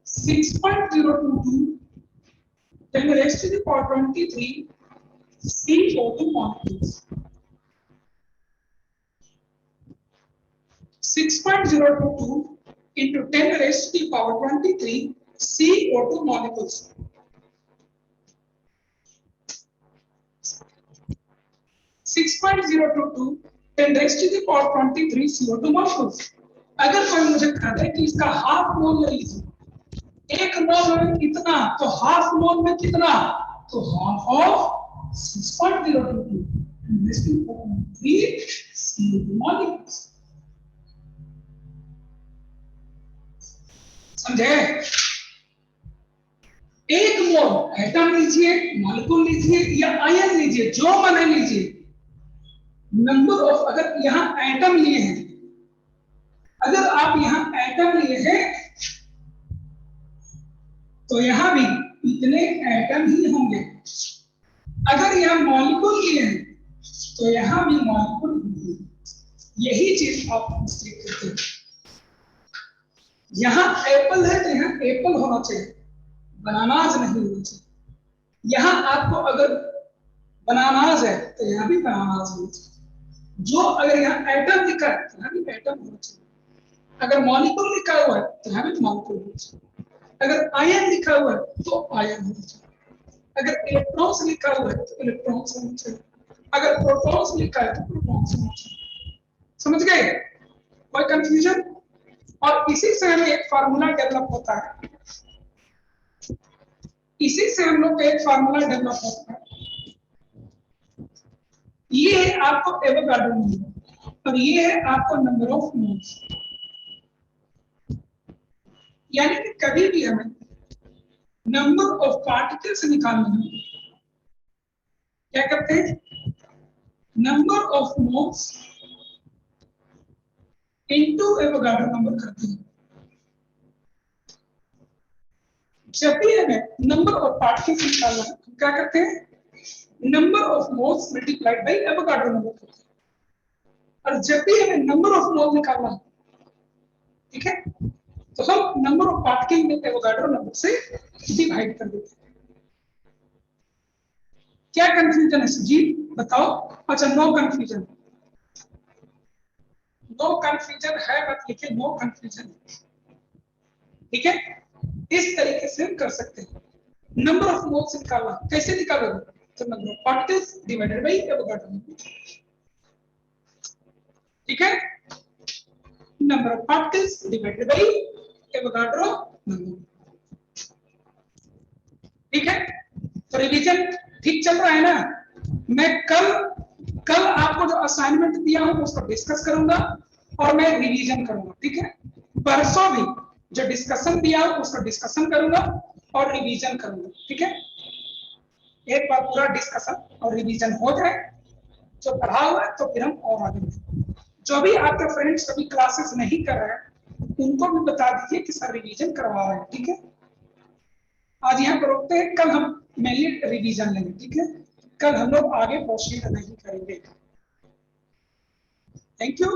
[SPEAKER 1] 6.022 10 raised to the power 23 CO2 molecules. 6.022 into 10 raised to the power 23 CO2 molecules. 6.022 10 raised to the power 23 CO2 molecules. अगर कोई मुझे कहता है कि इसका हाफ मोल ले लीजिए, एक मोल में कितना, तो हाफ मोल में कितना, तो half of 6.022 raised to the power 23 CO2 molecules. समझे? एक मोल एटम लीजिए, मॉलिक्यूल लीजिए या आयन लीजिए, जो मने लीजिए, नंबर ऑफ, अगर यहां एटम लिए हैं, अगर आप यहां एटम लिए हैं तो यहां भी इतने एटम ही होंगे। अगर यहां मॉलिक्यूल लिए हैं तो यहां भी मॉलिक्यूल होंगे। यही चीज आप मिस्टेक करते हैं। यहां एप्पल है तो यहां एप्पल होना चाहिए, बनानास नहीं होना चाहिए। यहां आपको अगर बनानास है तो यहां भी बनानास होना चाहिए। जो अगर यहां एटम लिखा है तो यहां भी एटम होना चाहिए। अगर मॉलिक्यूल लिखा हुआ है तो यहां भी मॉलिक्यूल होना चाहिए। अगर आयन लिखा हुआ है तो आयन होना चाहिए। अगर इलेक्ट्रॉन्स लिखा हुआ है तो इलेक्ट्रॉन्स होना चाहिए। अगर प्रोटॉन्स लिखा है तो प्रोटॉन्स होना चाहिए। समझ गए? कोई कंफ्यूजन? और इसी से हमें एक फार्मूला डेवलप होता है, इसी से हम लोग का एक फार्मूला डेवलप होता है। ये है आपको एवोगाड्रो नंबर और ये है आपको नंबर ऑफ मोल्स। यानी कि कभी भी हमें नंबर ऑफ पार्टिकल्स निकालना है, क्या करते हैं? Number of moles into Avogadro number करते हैं। जब भी हमें नंबर ऑफ पार्टिकल्स निकालना है तो क्या करते हैं? Number of moles multiplied by Avogadro number करते हैं। और जब भी हमें नंबर ऑफ मोल निकालना है, ठीक है, तो हम नंबर ऑफ पार्टिकल में एवोगाड्रो नंबर से डिवाइड कर देते हैं। क्या कंफ्यूजन है जी? बताओ। अच्छा, नो कंफ्यूजन, नो कंफ्यूजन है, मत लिखिए नो कंफ्यूजन, ठीक है? इस तरीके से हम कर सकते हैं। नंबर ऑफ मोल्स निकालना, कैसे निकालोगे? तो number of particles divided by Avogadro number, ठीक है? Number of particles divided by Avogadro number, ठीक है? तो रिवीजन ठीक चल रहा है ना? मैं कल आपको जो असाइनमेंट दिया हूं उसको डिस्कस करूंगा और मैं रिवीजन करूंगा, ठीक है? परसों भी जो डिस्कशन दिया हूं उसको डिस्कशन करूंगा और रिवीजन करूंगा, ठीक है? एक बार पूरा डिस्कशन और रिवीजन हो जाए, जो पढ़ा हुआ है, तो फिर हम और आगे बढ़ेंगे। जो भी आपके फ्रेंड्स अभी क्लासेस नहीं कर रहे हैं उनको भी बता दीजिए कि सर रिवीजन करवा रहे हैं, ठीक है? आज यहाँ पर रोकते हैं, कल हम मेनली रिवीजन लेंगे, ठीक है? कल हम लोग आगे प्रोसीड नहीं करेंगे। Thank you.